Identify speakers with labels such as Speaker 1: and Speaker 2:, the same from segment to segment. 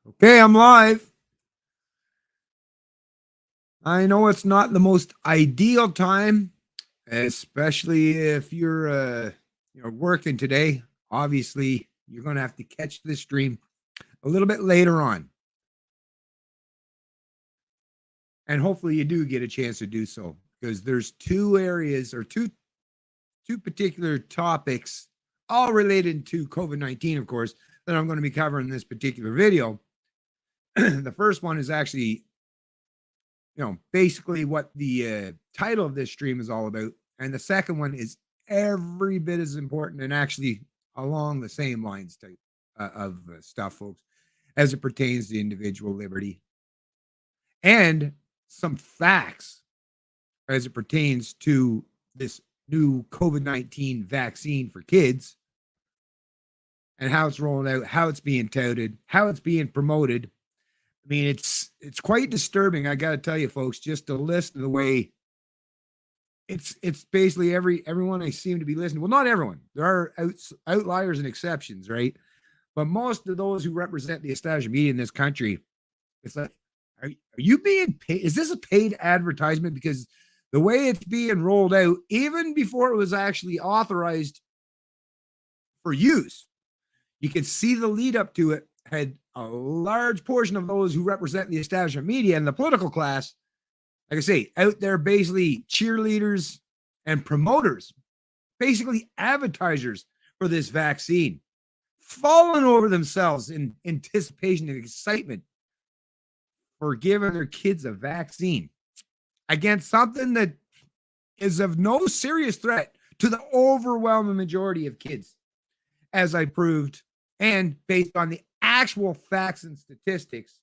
Speaker 1: Okay, I'm live. I know it's not the most ideal time, especially if you're working today. Obviously, you're going to have to catch this stream a little bit later on, and hopefully, you do get a chance to do so because there's two areas or two particular topics, all related to COVID-19, of course, that I'm going to be covering in this particular video. The first one is actually basically what the title of this stream is all about. And the second one is every bit as important and actually along the same lines type of stuff, folks, as it pertains to individual liberty and some facts as it pertains to this new COVID-19 vaccine for kids and how it's rolling out, how it's being touted, how it's being promoted. I mean, it's quite disturbing. I got to tell you, folks, just to listen to the way it's basically everyone I seem to be listening. Well, not everyone. There are outliers and exceptions, right? But most of those who represent the established media in this country, it's like, are you being paid? Is this a paid advertisement? Because the way it's being rolled out, even before it was actually authorized for use, you could see the lead up to it had a large portion of those who represent the establishment media and the political class, like I say, out there basically cheerleaders and promoters, basically advertisers for this vaccine, falling over themselves in anticipation and excitement for giving their kids a vaccine against something that is of no serious threat to the overwhelming majority of kids, as I proved, and based on the actual facts and statistics.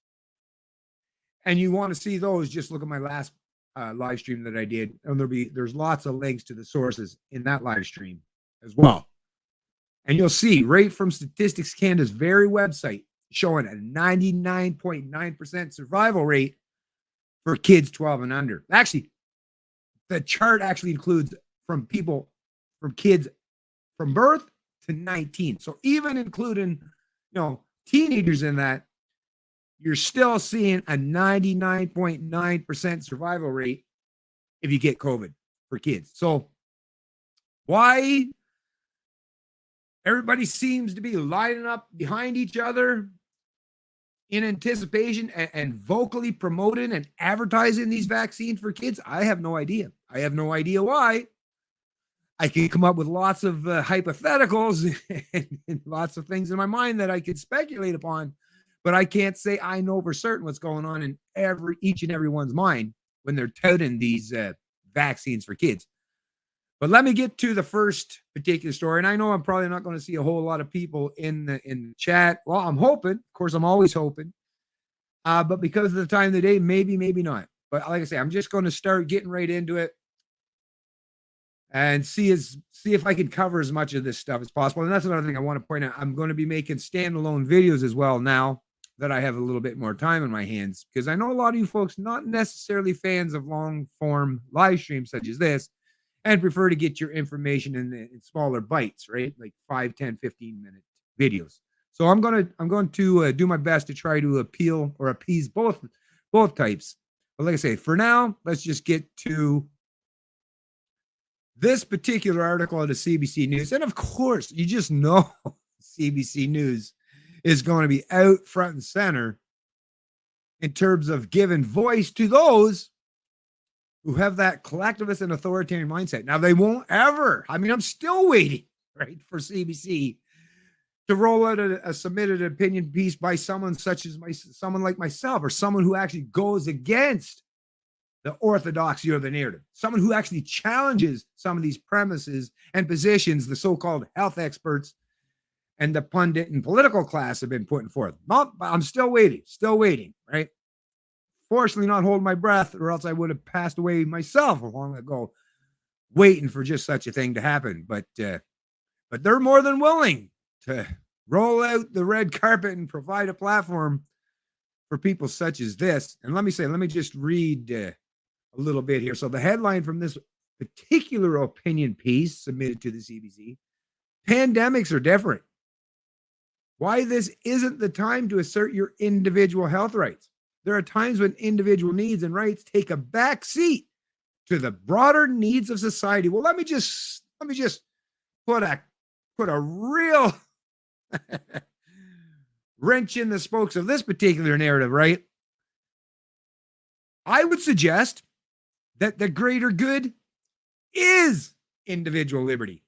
Speaker 1: And you want to see those, just look at my last live stream that I did, and there's lots of links to the sources in that live stream as well. And you'll see right from Statistics Canada's very website showing a 99.9% survival rate for kids 12 and under. Actually, the chart actually includes from kids from birth to 19. So even including, teenagers in that, you're still seeing a 99.9% survival rate if you get COVID for kids. So why everybody seems to be lining up behind each other in anticipation and vocally promoting and advertising these vaccines for kids, I have no idea. I have no idea why. I can come up with lots of hypotheticals and lots of things in my mind that I could speculate upon, but I can't say I know for certain what's going on in each and everyone's mind when they're touting these vaccines for kids. But let me get to the first particular story, and I know I'm probably not going to see a whole lot of people in the chat. Well, I'm hoping. Of course, I'm always hoping. But because of the time of the day, maybe not. But like I say, I'm just going to start getting right into it and see if I can cover as much of this stuff as possible. And that's another thing I want to point out. I'm going to be making standalone videos as well now that I have a little bit more time in my hands, because I know a lot of you folks not necessarily fans of long form live streams such as this and prefer to get your information in smaller bites, right? Like 5, 10, 15-minute videos. So I'm going to do my best to try to appeal or appease both types. But like I say, for now, let's just get to this particular article of the CBC News. And of course, you just know CBC News is going to be out front and center in terms of giving voice to those who have that collectivist and authoritarian mindset. Now, they won't ever. I mean, I'm still waiting, right, for CBC to roll out a submitted opinion piece by someone such as someone like myself, or someone who actually goes against the orthodoxy or the narrative, someone who actually challenges some of these premises and positions the so-called health experts and the pundit and political class have been putting forth. I'm still waiting, right? Fortunately, not holding my breath, or else I would have passed away myself a long ago, waiting for just such a thing to happen. But they're more than willing to roll out the red carpet and provide a platform for people such as this. And let me just read a little bit here. So the headline from this particular opinion piece submitted to the CBC: pandemics are different. why this isn't the time to assert your individual health rights. There are times when individual needs and rights take a back seat to the broader needs of society. Well, let me just put a real wrench in the spokes of this particular narrative, right? I would suggest that the greater good is individual liberty,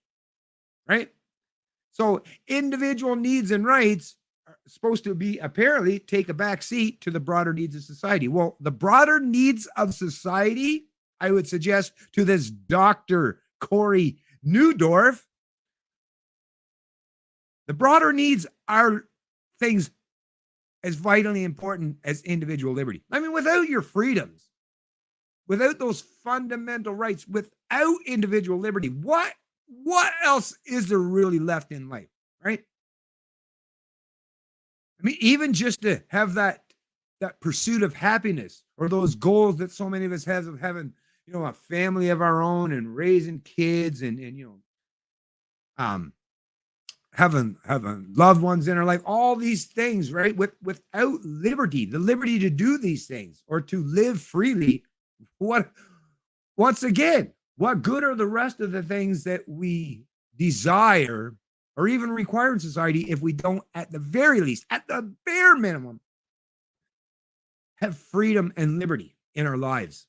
Speaker 1: right? So individual needs and rights are supposed to be apparently take a back seat to the broader needs of society. Well, the broader needs of society, I would suggest to this Dr. Corey Newdorf, the broader needs are things as vitally important as individual liberty. I mean, without your freedoms, without those fundamental rights, without individual liberty, what else is there really left in life, right? I mean, even just to have that pursuit of happiness, or those goals that so many of us have of having, a family of our own and raising kids and having loved ones in our life, all these things, right? Without liberty, the liberty to do these things or to live freely, once again, what good are the rest of the things that we desire or even require in society if we don't, at the very least, at the bare minimum, have freedom and liberty in our lives?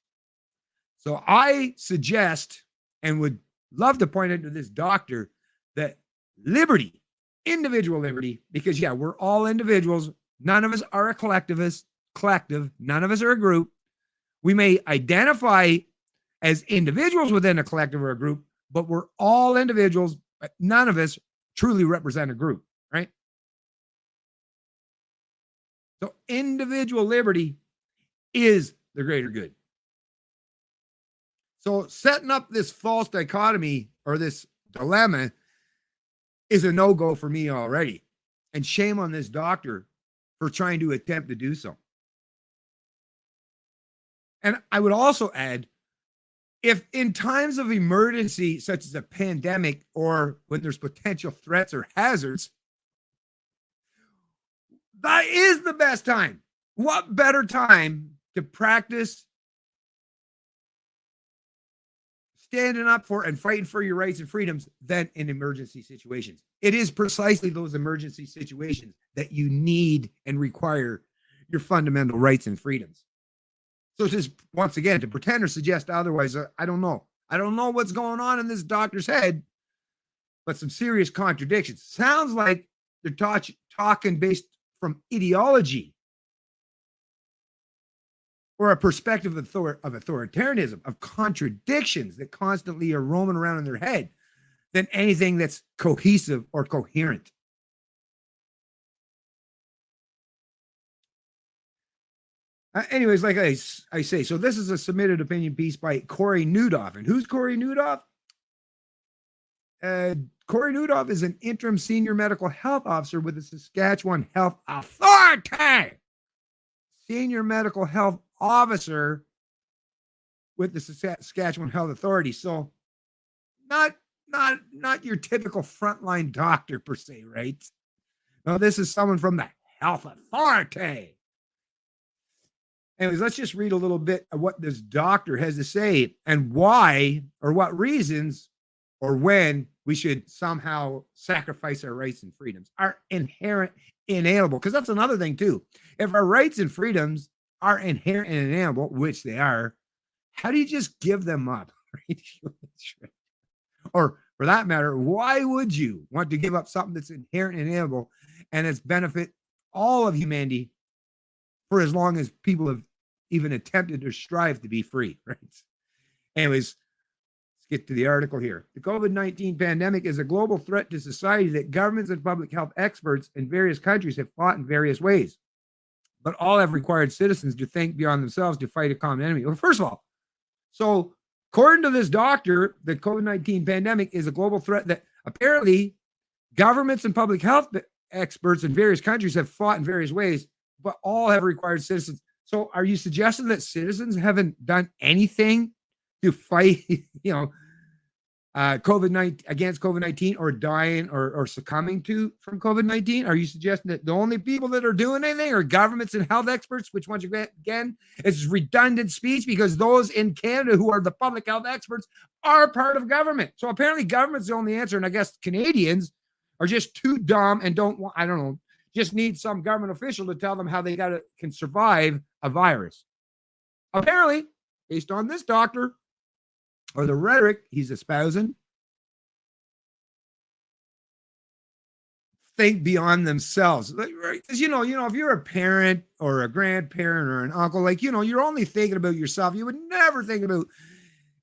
Speaker 1: So I suggest and would love to point out to this doctor that liberty, individual liberty, because we're all individuals. None of us are a collective. None of us are a group. We may identify as individuals within a collective or a group, but we're all individuals, but none of us truly represent a group, right? So individual liberty is the greater good. So setting up this false dichotomy or this dilemma is a no-go for me already. And shame on this doctor for trying to attempt to do so. And I would also add, if in times of emergency, such as a pandemic or when there's potential threats or hazards, that is the best time. What better time to practice standing up for and fighting for your rights and freedoms than in emergency situations? It is precisely those emergency situations that you need and require your fundamental rights and freedoms. So just once again, to pretend or suggest otherwise, I don't know. I don't know what's going on in this doctor's head, but some serious contradictions. Sounds like they're talking based from ideology or a perspective of authoritarianism, of contradictions that constantly are roaming around in their head, than anything that's cohesive or coherent. Anyways, like I say, so this is a submitted opinion piece by Corey Newdorf. And who's Corey Newdorf? Corey Newdorf is an interim senior medical health officer with the Saskatchewan Health Authority. Senior medical health officer with the Saskatchewan Health Authority. So not your typical frontline doctor per se, right? No, this is someone from the health authority. Anyways, let's just read a little bit of what this doctor has to say and why or what reasons or when we should somehow sacrifice our rights and freedoms, are inherent, inalienable. Because that's another thing too. If our rights and freedoms are inherent and inalienable, which they are, how do you just give them up? Or for that matter, why would you want to give up something that's inherent and inalienable and it's benefit all of humanity for as long as people have even attempted to strive to be free, right? Anyways, let's get to the article here. The COVID-19 pandemic is a global threat to society that governments and public health experts in various countries have fought in various ways, but all have required citizens to think beyond themselves to fight a common enemy. Well, first of all, so according to this doctor, the COVID-19 pandemic is a global threat that apparently governments and public health experts in various countries have fought in various ways, but all have required citizens. So are you suggesting that citizens haven't done anything to fight, COVID-19 against COVID-19 or dying or succumbing to from COVID-19? Are you suggesting that the only people that are doing anything are governments and health experts, which once again is redundant speech because those in Canada who are the public health experts are part of government. So apparently government's the only answer. And I guess Canadians are just too dumb and don't want, I don't know, just need some government official to tell them how they can survive a virus. Apparently, based on this doctor, or the rhetoric he's espousing, think beyond themselves. Right? Because if you're a parent or a grandparent or an uncle, like you're only thinking about yourself. You would never think about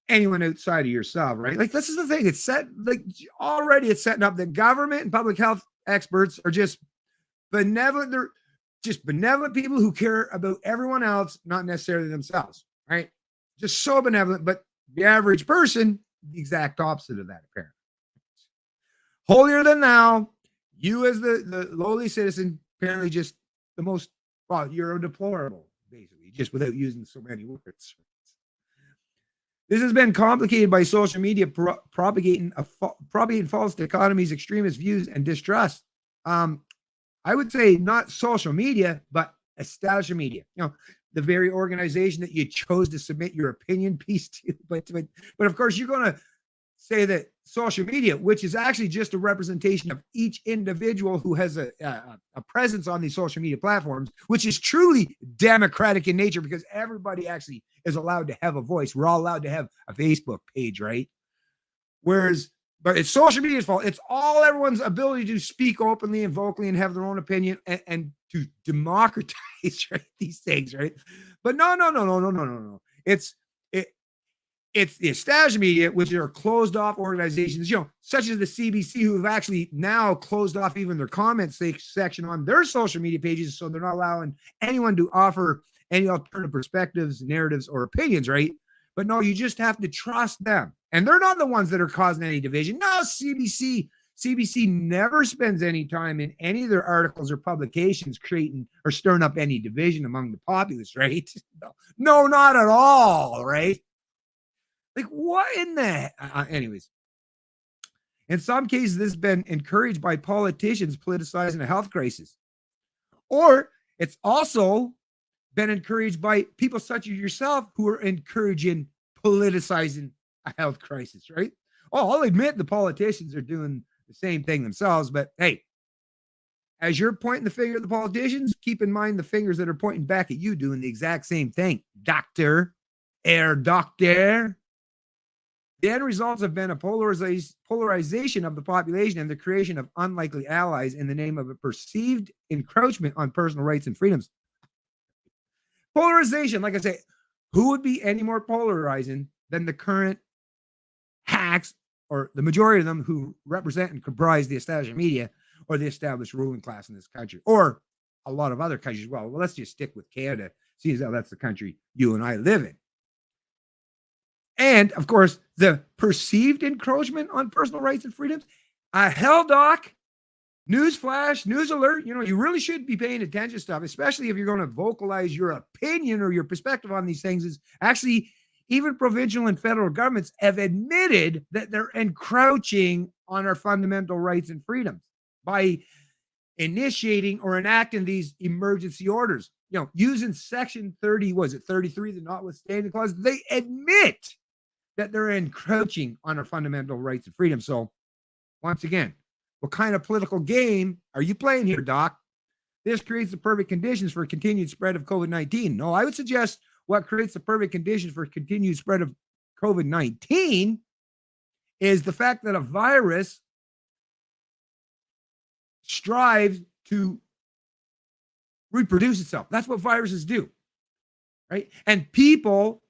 Speaker 1: anyone outside of yourself, right? Like this is the thing. It's set like already. It's setting up that government and public health experts are just benevolent. They're just benevolent people who care about everyone else, not necessarily themselves, right? Just so benevolent, but the average person, the exact opposite of that, apparently. Holier than thou, you as the lowly citizen, apparently just the most, well, you're a deplorable, basically, just without using so many words. This has been complicated by social media propagating false dichotomies, extremist views, and distrust. I would say not social media, but established media. The very organization that you chose to submit your opinion piece to. But of course, you're going to say that social media, which is actually just a representation of each individual who has a presence on these social media platforms, which is truly democratic in nature because everybody actually is allowed to have a voice. We're all allowed to have a Facebook page, right? But it's social media's fault. It's all everyone's ability to speak openly and vocally and have their own opinion and to democratize these things, right? But no. It's the established media, which are closed off organizations, such as the CBC, who have actually now closed off even their comment section on their social media pages, so they're not allowing anyone to offer any alternative perspectives, narratives, or opinions, right? But no, you just have to trust them. And they're not the ones that are causing any division. No, CBC never spends any time in any of their articles or publications creating or stirring up any division among the populace, right? No, not at all, right? Like what in the anyways. In some cases, this has been encouraged by politicians politicizing a health crisis. Or it's also been encouraged by people such as yourself who are encouraging politicizing a health crisis, right? Oh, I'll admit the politicians are doing the same thing themselves, but hey, as you're pointing the finger at the politicians, keep in mind the fingers that are pointing back at you doing the exact same thing. Doctor. The end results have been a polarization of the population and the creation of unlikely allies in the name of a perceived encroachment on personal rights and freedoms. Polarization, like I say, who would be any more polarizing than the current hacks, or the majority of them who represent and comprise the established media or the established ruling class in this country, or a lot of other countries as well. Well, let's just stick with Canada, see as how that's the country you and I live in. And of course, the perceived encroachment on personal rights and freedoms. Hell, Doc, newsflash, news alert. You really should be paying attention to stuff, especially if you're going to vocalize your opinion or your perspective on these things. Is actually even provincial and federal governments have admitted that they're encroaching on our fundamental rights and freedoms by initiating or enacting these emergency orders. Using Section 33, the notwithstanding clause, they admit that they're encroaching on our fundamental rights and freedoms. So, once again, what kind of political game are you playing here, Doc? This creates the perfect conditions for continued spread of COVID-19. No, I would suggest what creates the perfect conditions for continued spread of COVID-19 is the fact that a virus strives to reproduce itself. That's what viruses do, right? And people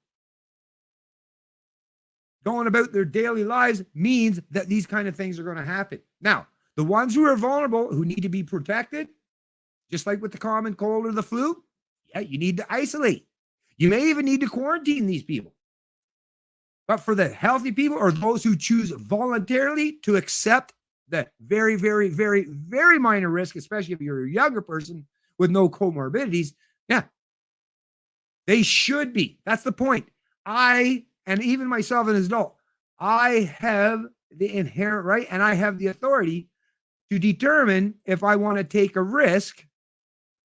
Speaker 1: going about their daily lives means that these kind of things are going to happen. Now, the ones who are vulnerable, who need to be protected, just like with the common cold or the flu, yeah, you need to isolate. You may even need to quarantine these people. But for the healthy people or those who choose voluntarily to accept the very, very, very, very minor risk, especially if you're a younger person with no comorbidities, yeah, they should be. That's the point. And even myself as an adult, I have the inherent right and I have the authority to determine if I want to take a risk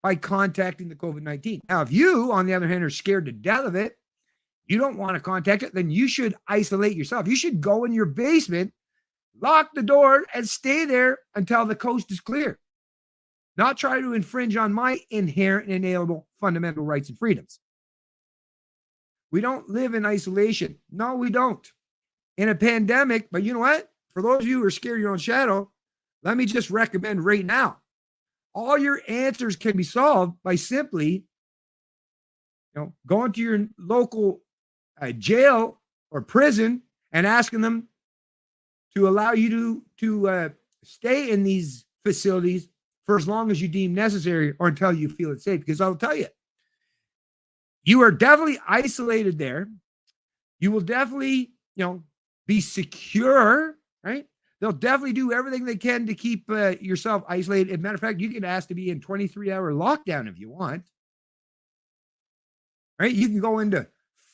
Speaker 1: by contacting the COVID-19. Now, if you, on the other hand, are scared to death of it, you don't want to contact it, then you should isolate yourself. You should go in your basement, lock the door, and stay there until the coast is clear. Not try to infringe on my inherent and inalienable fundamental rights and freedoms. We don't live in isolation. No, we don't. In a pandemic, but you know what? For those of you who are scared of your own shadow, let me just recommend right now. All your answers can be solved by simply, going to your local jail or prison and asking them to allow you to stay in these facilities for as long as you deem necessary or until you feel it's safe. Because I'll tell you, you are definitely isolated there. You will definitely, be secure, right? They'll definitely do everything they can to keep yourself isolated. As a matter of fact, you can ask to be in 23-hour lockdown if you want, right? You can go into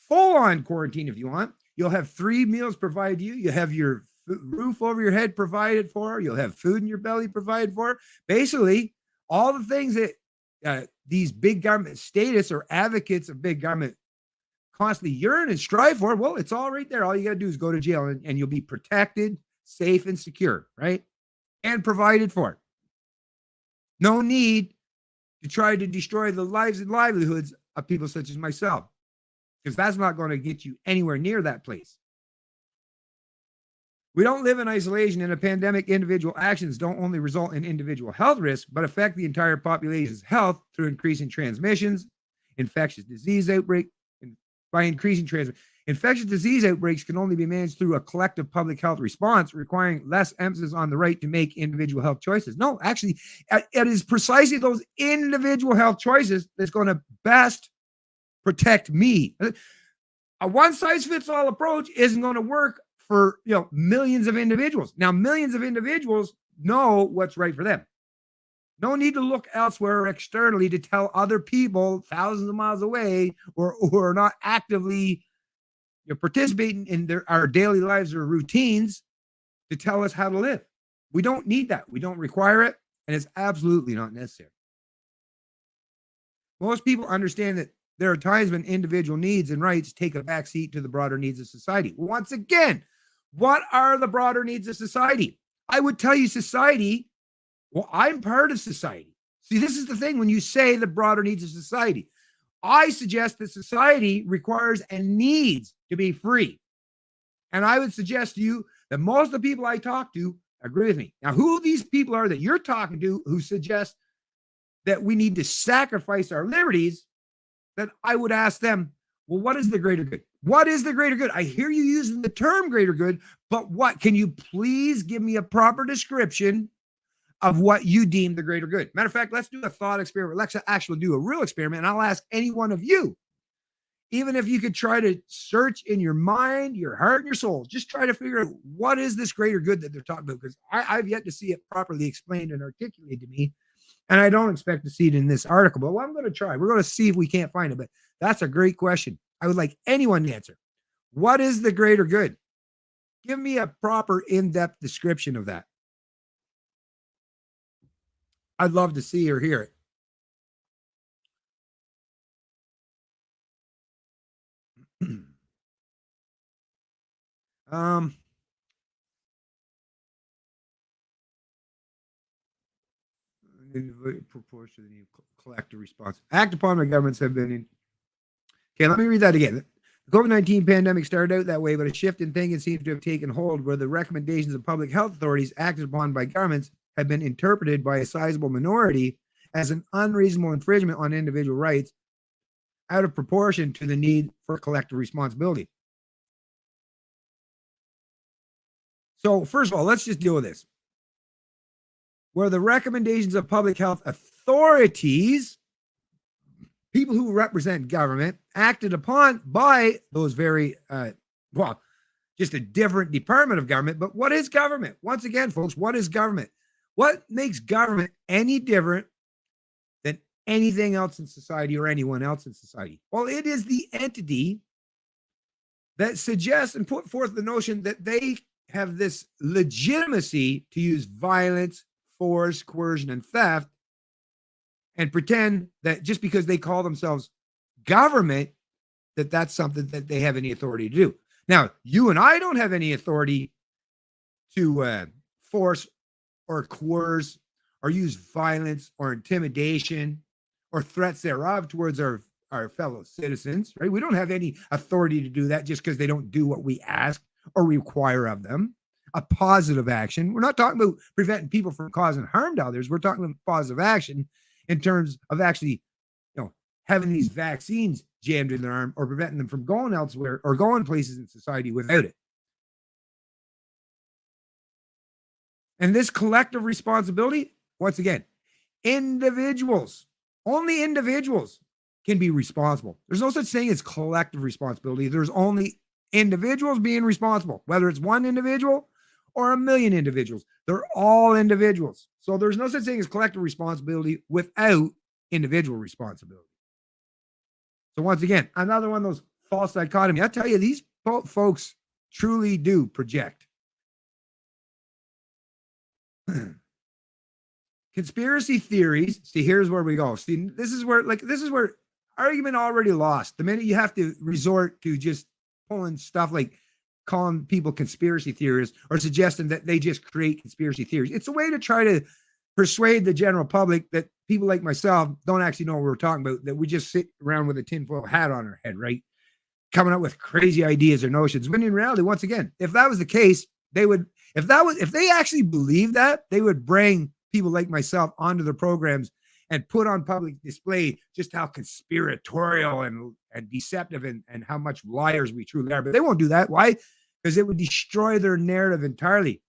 Speaker 1: full-on quarantine if you want. You'll have 3 meals provided to you. You have your roof over your head provided for. You'll have food in your belly provided for. Basically, all the things that these big government statists or advocates of big government constantly yearn and strive for, well, it's all right there. All you got to do is go to jail and you'll be protected, safe, and secure, right? And provided for. No need to try to destroy the lives and livelihoods of people such as myself, because that's not going to get you anywhere near that place. We don't live in isolation. In a pandemic, individual actions don't only result in individual health risks, but affect the entire population's health through increasing transmissions, infectious disease outbreak. By increasing transmission, infectious disease outbreaks can only be managed through a collective public health response, requiring less emphasis on the right to make individual health choices. No, actually, it is precisely those individual health choices that's going to best protect me. A one-size-fits-all approach isn't going to work for millions of individuals. Now, millions of individuals know what's right for them. No need to look elsewhere or externally to tell other people thousands of miles away or who are not actively participating in our daily lives or routines to tell us how to live. We don't need that. We don't require it, and it's absolutely not necessary. Most people understand that there are times when individual needs and rights take a backseat to the broader needs of society. Once again, what are the broader needs of society? I would tell you society. Well, I'm part of society. See, this is the thing when you say the broader needs of society. I suggest that society requires and needs to be free. And I would suggest to you that most of the people I talk to agree with me. Now, who these people are that you're talking to who suggest that we need to sacrifice our liberties, then I would ask them, well, what is the greater good? What is the greater good? I hear you using the term greater good, but what? Can you please give me a proper description of what you deem the greater good? Matter of fact, let's do a thought experiment. Let's actually do a real experiment. And I'll ask any one of you, even if you could try to search in your mind, your heart, and your soul, just try to figure out what is this greater good that they're talking about, because I've yet to see it properly explained and articulated to me. And I don't expect to see it in this article, but I'm going to try. We're going to see if we can't find it. But that's a great question. I would like anyone to answer. What is the greater good? Give me a proper in-depth description of that. I'd love to see or hear it. Proportionally collective response. Act upon by governments have been in. Okay, let me read that again. The COVID-19 pandemic started out that way, but a shift in thinking seems to have taken hold where the recommendations of public health authorities acted upon by governments have been interpreted by a sizable minority as an unreasonable infringement on individual rights out of proportion to the need for collective responsibility. So, first of all, let's just deal with this. Where the recommendations of public health authorities, people who represent government, acted upon by those very, just a different department of government. But what is government? Once again, folks, what is government? What makes government any different than anything else in society or anyone else in society? Well, it is the entity that suggest and put forth the notion that they have this legitimacy to use violence, force, coercion, and theft, and pretend that just because they call themselves government, that that's something that they have any authority to do. Now, you and I don't have any authority to force or coerce or use violence or intimidation or threats thereof towards our fellow citizens, right? We don't have any authority to do that just because they don't do what we ask or require of them. A positive action. We're not talking about preventing people from causing harm to others. We're talking about positive action in terms of actually, having these vaccines jammed in their arm or preventing them from going elsewhere or going places in society without it. And this collective responsibility, once again, individuals, only individuals can be responsible. There's no such thing as collective responsibility. There's only individuals being responsible, whether it's one individual or a million individuals. They're all individuals. So there's no such thing as collective responsibility without individual responsibility. So once again, another one of those false dichotomy. I tell you, these folks truly do project. Conspiracy theories. See, here's where we go. See, this is where argument already lost. The minute you have to resort to just pulling stuff like calling people conspiracy theorists or suggesting that they just create conspiracy theories. It's a way to try to persuade the general public that people like myself don't actually know what we're talking about, that we just sit around with a tinfoil hat on our head, right? Coming up with crazy ideas or notions. When in reality, once again, if that was the case, if they actually believed that, they would bring people like myself onto their programs and put on public display just how conspiratorial and deceptive and how much liars we truly are. But they won't do that. Why? Because it would destroy their narrative entirely.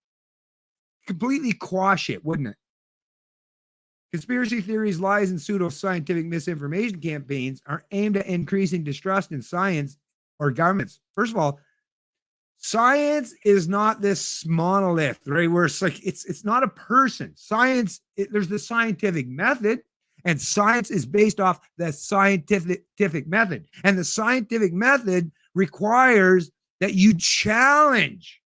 Speaker 1: Completely quash it, wouldn't it? Conspiracy theories, lies, and pseudo-scientific misinformation campaigns are aimed at increasing distrust in science or governments. First of all, science is not this monolith, right? Where it's like it's not a person. Science, there's the scientific method, and science is based off the scientific method. And the scientific method requires that you challenge.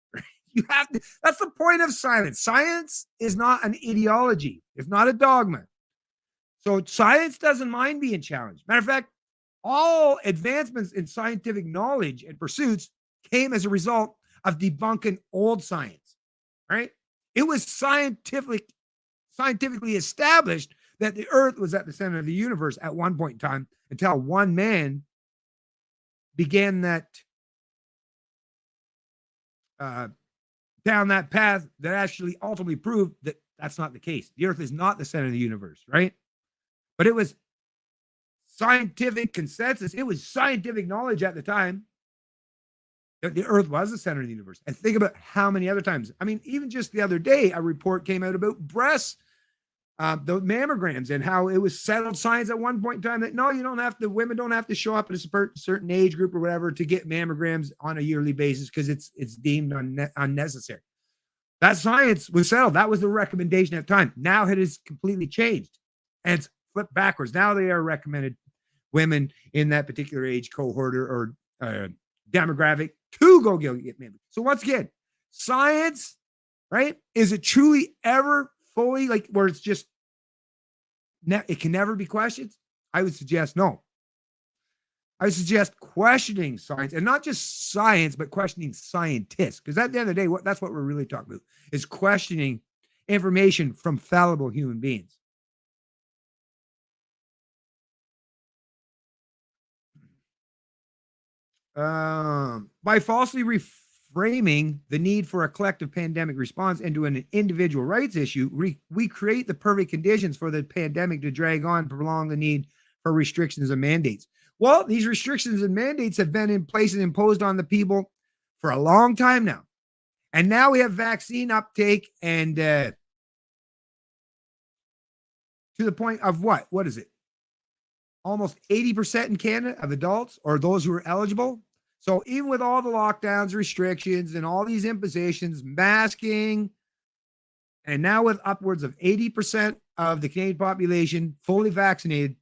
Speaker 1: You have to. That's the point of science. Science is not an ideology. It's not a dogma. So science doesn't mind being challenged. Matter of fact, all advancements in scientific knowledge and pursuits came as a result of debunking old science, right? It was scientifically established that the earth was at the center of the universe at one point in time until one man began that down that path that actually ultimately proved that that's not the case. The earth is not the center of the universe, right? But it was scientific consensus. It was scientific knowledge at the time that the earth was the center of the universe. And think about how many other times. I mean, even just the other day, a report came out about breasts, the mammograms, and how it was settled science at one point in time that no, women don't have to show up at a certain age group or whatever to get mammograms on a yearly basis because it's deemed unnecessary. That science was settled. That was the recommendation at the time. Now it has completely changed and it's flipped backwards. Now they are recommended women in that particular age cohort or demographic to go get mammograms. So once again, science, right? Is it truly ever fully like where it's just it can never be questioned? I would suggest no. I would suggest questioning science, and not just science, but questioning scientists. Because at the end of the day, that's what we're really talking about, is questioning information from fallible human beings. By falsely reframing the need for a collective pandemic response into an individual rights issue, we create the perfect conditions for the pandemic to drag on, prolong the need for restrictions and mandates. Well, these restrictions and mandates have been in place and imposed on the people for a long time now. And now we have vaccine uptake and to the point of what? What is it? Almost 80% in Canada of adults or those who are eligible. So even with all the lockdowns, restrictions, and all these impositions, masking, and now with upwards of 80% of the Canadian population fully vaccinated,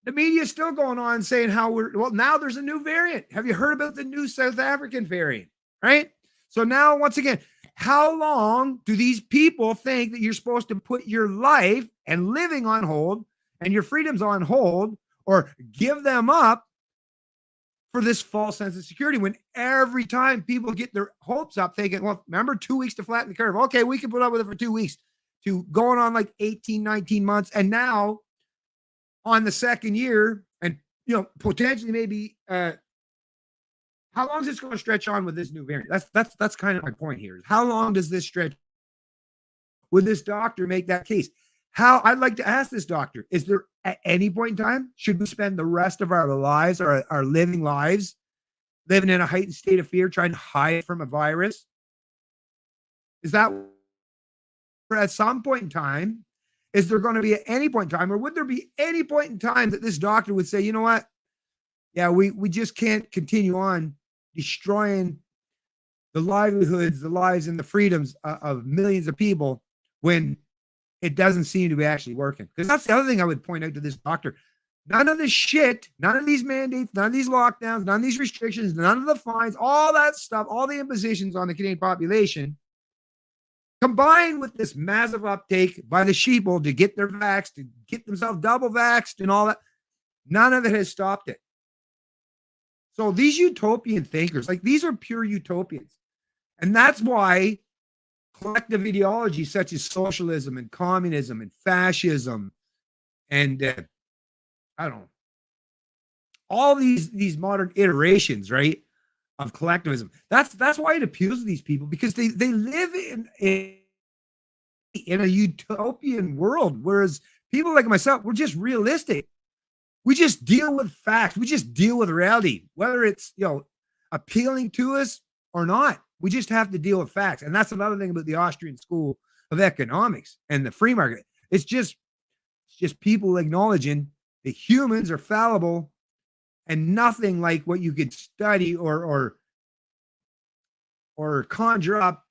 Speaker 1: The media is still going on saying how now there's a new variant. Have you heard about the new South African variant? Right. So now, once again, how long do these people think that you're supposed to put your life and living on hold and your freedoms on hold or give them up for this false sense of security when every time people get their hopes up thinking, well, remember 2 weeks to flatten the curve. Okay, we can put up with it for 2 weeks to going on like 18, 19 months. And now on the second year and, potentially maybe, how long is this going to stretch on with this new variant? That's kind of my point here. How long does this stretch? Would this doctor make that case? I'd like to ask this doctor, is there at any point in time, should we spend the rest of our lives, our living lives, living in a heightened state of fear, trying to hide from a virus? Is that at some point in time, is there going to be at any point in time, or would there be any point in time that this doctor would say, you know what? Yeah, we just can't continue on destroying the livelihoods, the lives, and the freedoms of millions of people when it doesn't seem to be actually working. Because that's the other thing I would point out to this doctor. None of this shit, none of these mandates, none of these lockdowns, none of these restrictions, none of the fines, all that stuff, all the impositions on the Canadian population, combined with this massive uptake by the sheeple to get their vax, to get themselves double vaxxed and all that, none of it has stopped it. So these utopian thinkers, like these are pure utopians. And that's why collective ideologies such as socialism and communism and fascism and I don't know, all these modern iterations, right, of collectivism. That's why it appeals to these people, because they live in a utopian world, whereas people like myself, we're just realistic. We just deal with facts. We just deal with reality, whether it's appealing to us or not. We just have to deal with facts. And that's another thing about the Austrian School of Economics and the free market. It's just people acknowledging that humans are fallible and nothing like what you could study or conjure up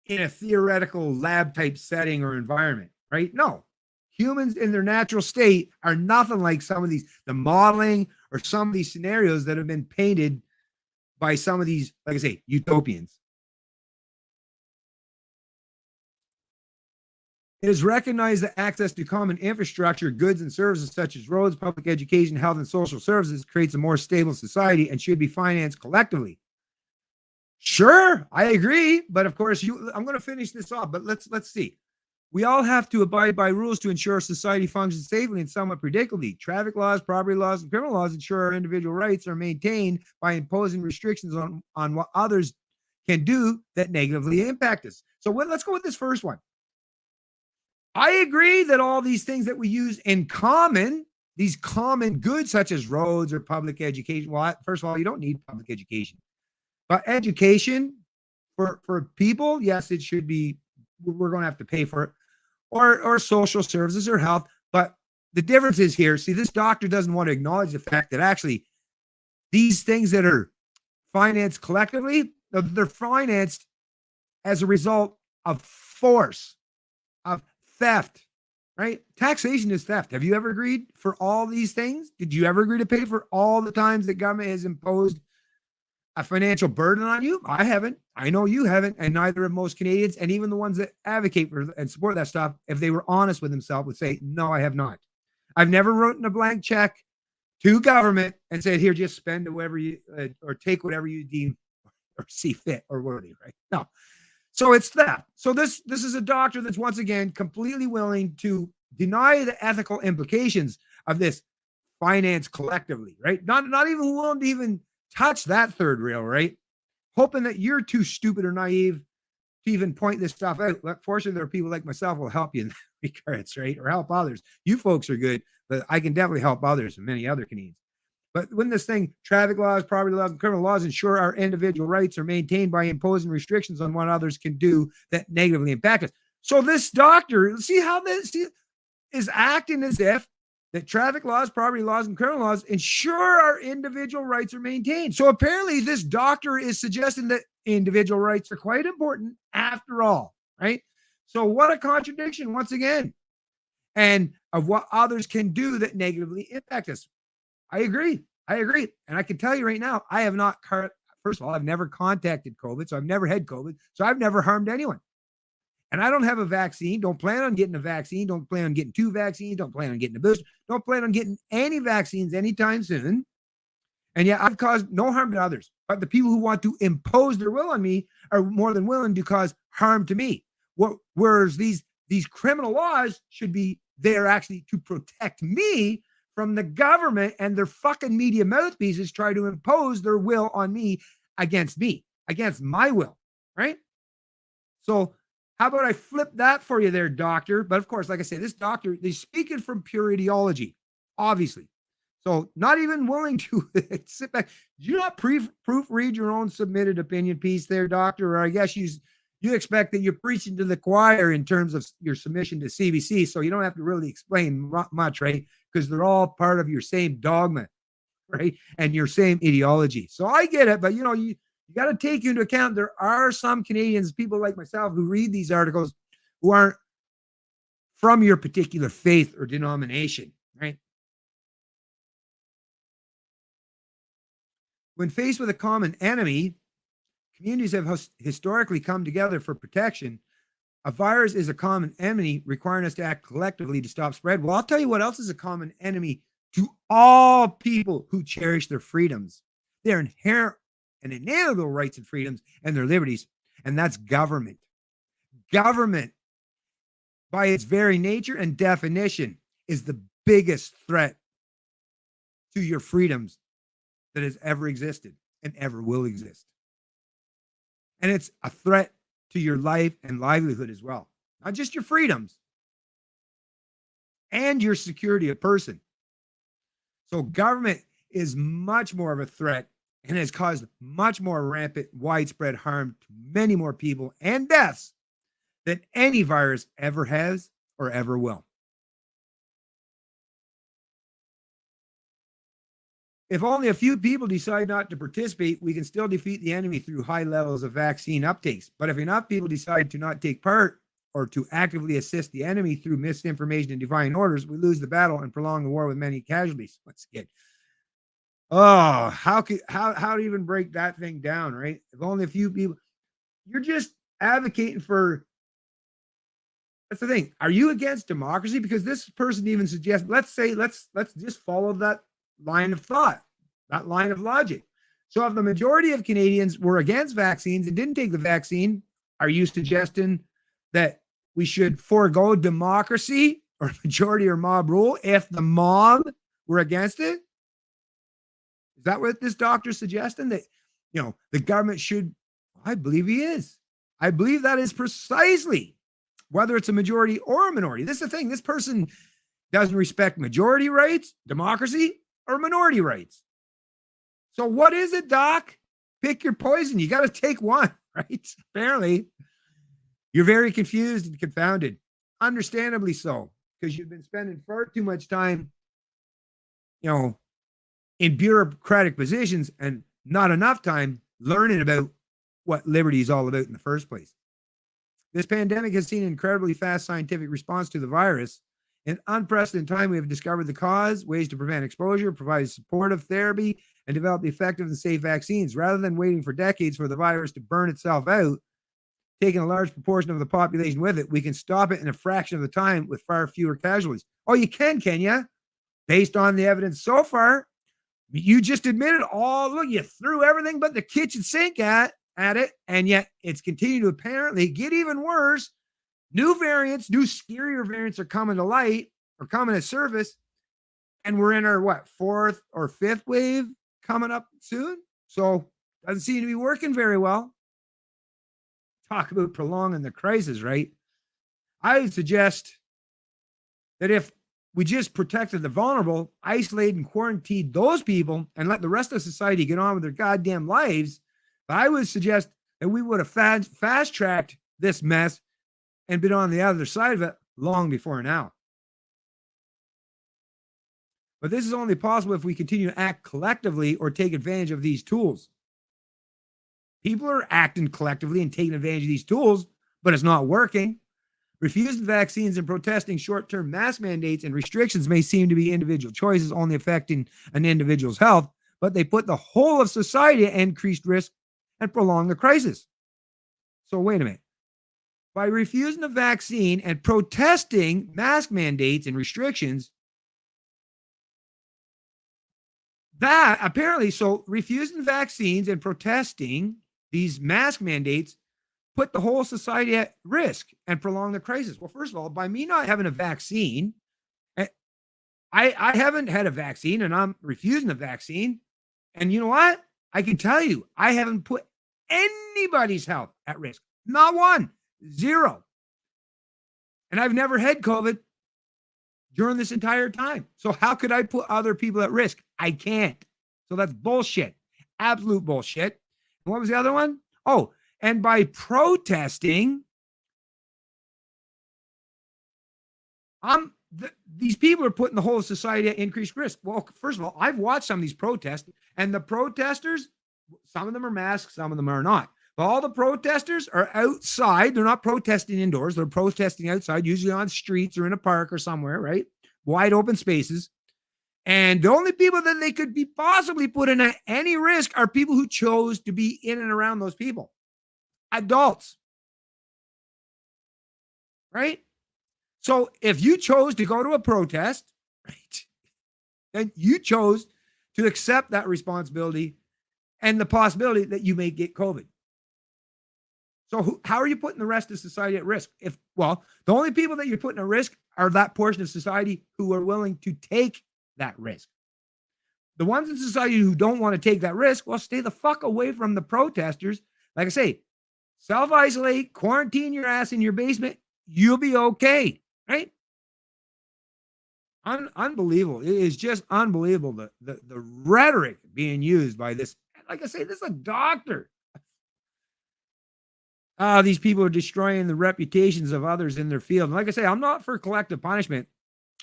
Speaker 1: in a theoretical lab type setting or environment, right? No. Humans in their natural state are nothing like some of the modeling or some of these scenarios that have been painted by some of these, like I say, utopians. It is recognized that access to common infrastructure, goods, and services such as roads, public education, health, and social services creates a more stable society and should be financed collectively. Sure, I agree, but of course, I'm going to finish this off. But let's see. We all have to abide by rules to ensure society functions safely and somewhat predictably. Traffic laws, property laws, and criminal laws ensure our individual rights are maintained by imposing restrictions on what others can do that negatively impact us. So let's go with this first one. I agree that all these things that we use in common, these common goods such as roads or public education, well, first of all, you don't need public education. But education for people, yes, it should be, we're going to have to pay for it, or social services or health. But the difference is here, see, this doctor doesn't want to acknowledge the fact that actually these things that are financed collectively, they're financed as a result of force, of theft, right? Taxation is theft. Have you ever agreed for all these things? Did you ever agree to pay for all the times that government has imposed a financial burden on you? I haven't. I know you haven't, and neither have most Canadians. And even the ones that advocate for and support that stuff, if they were honest with themselves, would say, no, I have not. I've never written a blank check to government and said, here, just spend whatever you, or take whatever you deem or see fit or worthy, right? No. So it's that. So this is a doctor that's once again completely willing to deny the ethical implications of this finance collectively, right? Not even willing to even touch that third rail, right? Hoping that you're too stupid or naive to even point this stuff out. Fortunately, there are people like myself who will help you in that regards, right? Or help others. You folks are good, but I can definitely help others and many other Canadians. But when this thing, traffic laws, property laws, and criminal laws ensure our individual rights are maintained by imposing restrictions on what others can do that negatively impact us. So this doctor, see how this is acting as if that traffic laws, property laws, and criminal laws ensure our individual rights are maintained. So apparently this doctor is suggesting that individual rights are quite important after all, right? So what a contradiction once again. And of what others can do that negatively impact us. I agree. And I can tell you right now, I have not, first of all, I've never contacted COVID. So I've never had COVID. So I've never harmed anyone. And I don't have a vaccine. Don't plan on getting a vaccine. Don't plan on getting 2 vaccines. Don't plan on getting a booster. Don't plan on getting any vaccines anytime soon. And yet I've caused no harm to others. But the people who want to impose their will on me are more than willing to cause harm to me. Whereas these criminal laws should be there actually to protect me from the government and their fucking media mouthpieces try to impose their will on me, against my will, right? So how about I flip that for you there, doctor? But of course, like I say, this doctor, he's speaking from pure ideology, obviously. So not even willing to sit back. Do you not proofread your own submitted opinion piece there, doctor? Or I guess you expect that you're preaching to the choir in terms of your submission to CBC, so you don't have to really explain much, right? Because they're all part of your same dogma, right? And your same ideology. So I get it, but you got to take into account there are some Canadians, people like myself, who read these articles who aren't from your particular faith or denomination, right? When faced with a common enemy, communities have historically come together for protection. A virus is a common enemy, requiring us to act collectively to stop spread. Well, I'll tell you what else is a common enemy to all people who cherish their freedoms, their inherent and inalienable rights and freedoms, and their liberties, and that's government. Government, by its very nature and definition, is the biggest threat to your freedoms that has ever existed and ever will exist. And it's a threat to your life and livelihood as well. Not just your freedoms and your security of person. So government is much more of a threat and has caused much more rampant, widespread harm to many more people and deaths than any virus ever has or ever will. If only a few people decide not to participate, we can still defeat the enemy through high levels of vaccine uptakes. But if enough people decide to not take part or to actively assist the enemy through misinformation and defying orders, we lose the battle and prolong the war with many casualties. Once again, how to even break that thing down, right? If only a few people, you're just advocating for. That's the thing. Are you against democracy? Because this person even suggests, let's just follow that line of thought, that line of logic. So if the majority of Canadians were against vaccines and didn't take the vaccine, are you suggesting that we should forego democracy or majority or mob rule if the mob were against it? Is that what this doctor's suggesting? That, the government should? I believe he is. I believe that is precisely, whether it's a majority or a minority. This is the thing. This person doesn't respect majority rights, democracy, or minority rights. So what is it, Doc? Pick your poison. You got to take one, right? Apparently, you're very confused and confounded. Understandably so, because you've been spending far too much time, in bureaucratic positions and not enough time learning about what liberty is all about in the first place. This pandemic has seen an incredibly fast scientific response to the virus. In unprecedented time, we have discovered the cause, ways to prevent exposure, provide supportive therapy, and develop effective and safe vaccines. Rather than waiting for decades for the virus to burn itself out, taking a large proportion of the population with it, we can stop it in a fraction of the time with far fewer casualties. Oh, you can you? Based on the evidence so far, you just admitted, look, you threw everything but the kitchen sink at it, and yet it's continued to apparently get even worse. New variants, new scarier variants are coming to light or coming to surface. And we're in our, 4th or 5th wave coming up soon. So doesn't seem to be working very well. Talk about prolonging the crisis, right? I would suggest that if we just protected the vulnerable, isolated and quarantined those people, and let the rest of society get on with their goddamn lives, I would suggest that we would have fast-tracked this mess and been on the other side of it long before now. But this is only possible if we continue to act collectively or take advantage of these tools. People are acting collectively and taking advantage of these tools, but it's not working. Refusing vaccines and protesting short-term mask mandates and restrictions may seem to be individual choices only affecting an individual's health, but they put the whole of society at increased risk and prolong the crisis. So wait a minute. By refusing the vaccine and protesting mask mandates and restrictions, that apparently, so refusing vaccines and protesting these mask mandates put the whole society at risk and prolong the crisis. Well, first of all, by me not having a vaccine, I haven't had a vaccine and I'm refusing the vaccine. And you know what? I can tell you, I haven't put anybody's health at risk. Not one, zero. And I've never had COVID during this entire time. So how could I put other people at risk? I can't. So that's bullshit. Absolute bullshit. And what was the other one? Oh, and by protesting, these people are putting the whole society at increased risk. Well, first of all, I've watched some of these protests, and the protesters, some of them are masked, some of them are not. But all the protesters are outside. They're not protesting indoors. They're protesting outside, usually on streets or in a park or somewhere, right? Wide open spaces. And the only people that they could be possibly put in at any risk are people who chose to be in and around those people. Adults. Right? So if you chose to go to a protest, right, then you chose to accept that responsibility and the possibility that you may get COVID. So how are you putting the rest of society at risk? The only people that you're putting at risk are that portion of society who are willing to take that risk. The ones in society who don't want to take that risk, well, stay the fuck away from the protesters. Like I say, self-isolate, quarantine your ass in your basement. You'll be okay, right? Unbelievable. It is just unbelievable the rhetoric being used by this. Like I say, this is a doctor. These people are destroying the reputations of others in their field. And like I say, I'm not for collective punishment,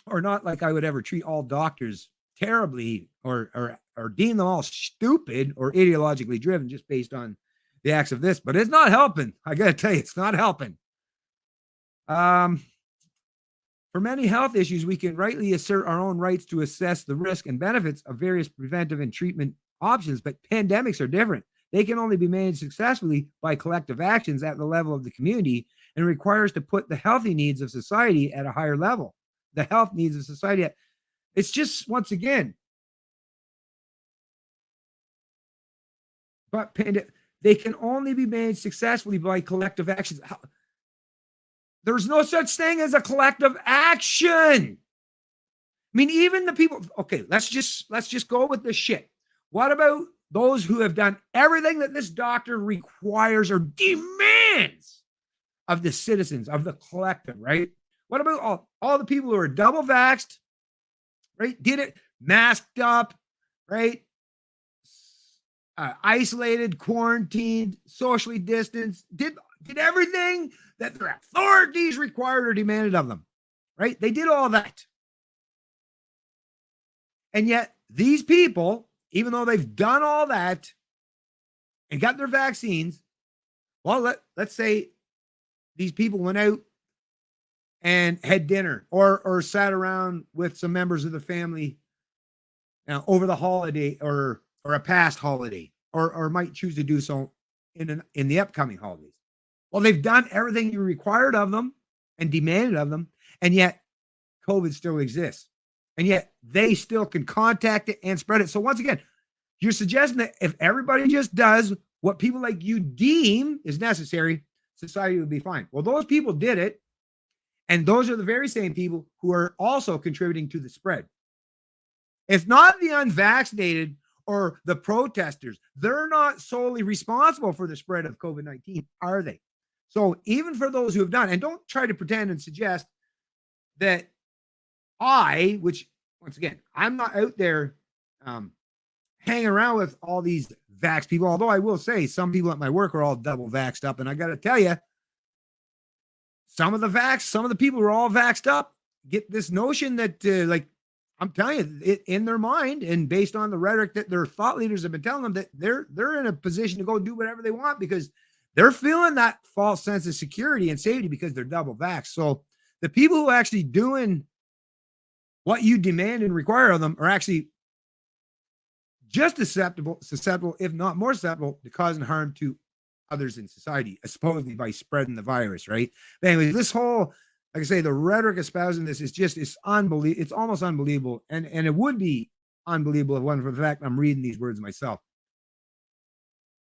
Speaker 1: or not like I would ever treat all doctors terribly or deem them all stupid or ideologically driven just based on the acts of this. But it's not helping. I got to tell you, it's not helping. For many health issues, we can rightly assert our own rights to assess the risk and benefits of various preventive and treatment options, but pandemics are different. They can only be managed successfully by collective actions at the level of the community, and requires to put the healthy needs of society at a higher level. The health needs of society. It's just, once again, but they can only be managed successfully by collective actions. There's no such thing as a collective action. I mean, even the people, okay, let's just go with this shit. What about those who have done everything that this doctor requires or demands of the citizens, of the collective, right? What about all the people who are double vaxxed, right? Did it, masked up, right? Isolated, quarantined, socially distanced, did everything that their authorities required or demanded of them, right? They did all that. And yet these people, even though they've done all that and got their vaccines, well, let's say these people went out and had dinner or sat around with some members of the family over the holiday or a past holiday, or might choose to do so in the upcoming holidays. Well, they've done everything you required of them and demanded of them, and yet COVID still exists. And yet they still can contact it and spread it. So once again, you're suggesting that if everybody just does what people like you deem is necessary, society would be fine. Well, those people did it. And those are the very same people who are also contributing to the spread. It's not the unvaccinated or the protesters. They're not solely responsible for the spread of COVID-19, are they? So even for those who have done, and don't try to pretend and suggest that which once again, I'm not out there hanging around with all these vax people, although I will say some people at my work are all double vaxxed up. And I got to tell you, some of the people who are all vaxxed up get this notion that, like, I'm telling you, in their mind and based on the rhetoric that their thought leaders have been telling them, that they're in a position to go do whatever they want because they're feeling that false sense of security and safety because they're double vaxxed. So the people who are actually doing what you demand and require of them are actually just as susceptible, if not more susceptible, to causing harm to others in society, supposedly by spreading the virus, right? But anyways, this whole, like I say, the rhetoric espousing this is just, it's unbelievable. It's almost unbelievable. And it would be unbelievable if it wasn't for the fact I'm reading these words myself.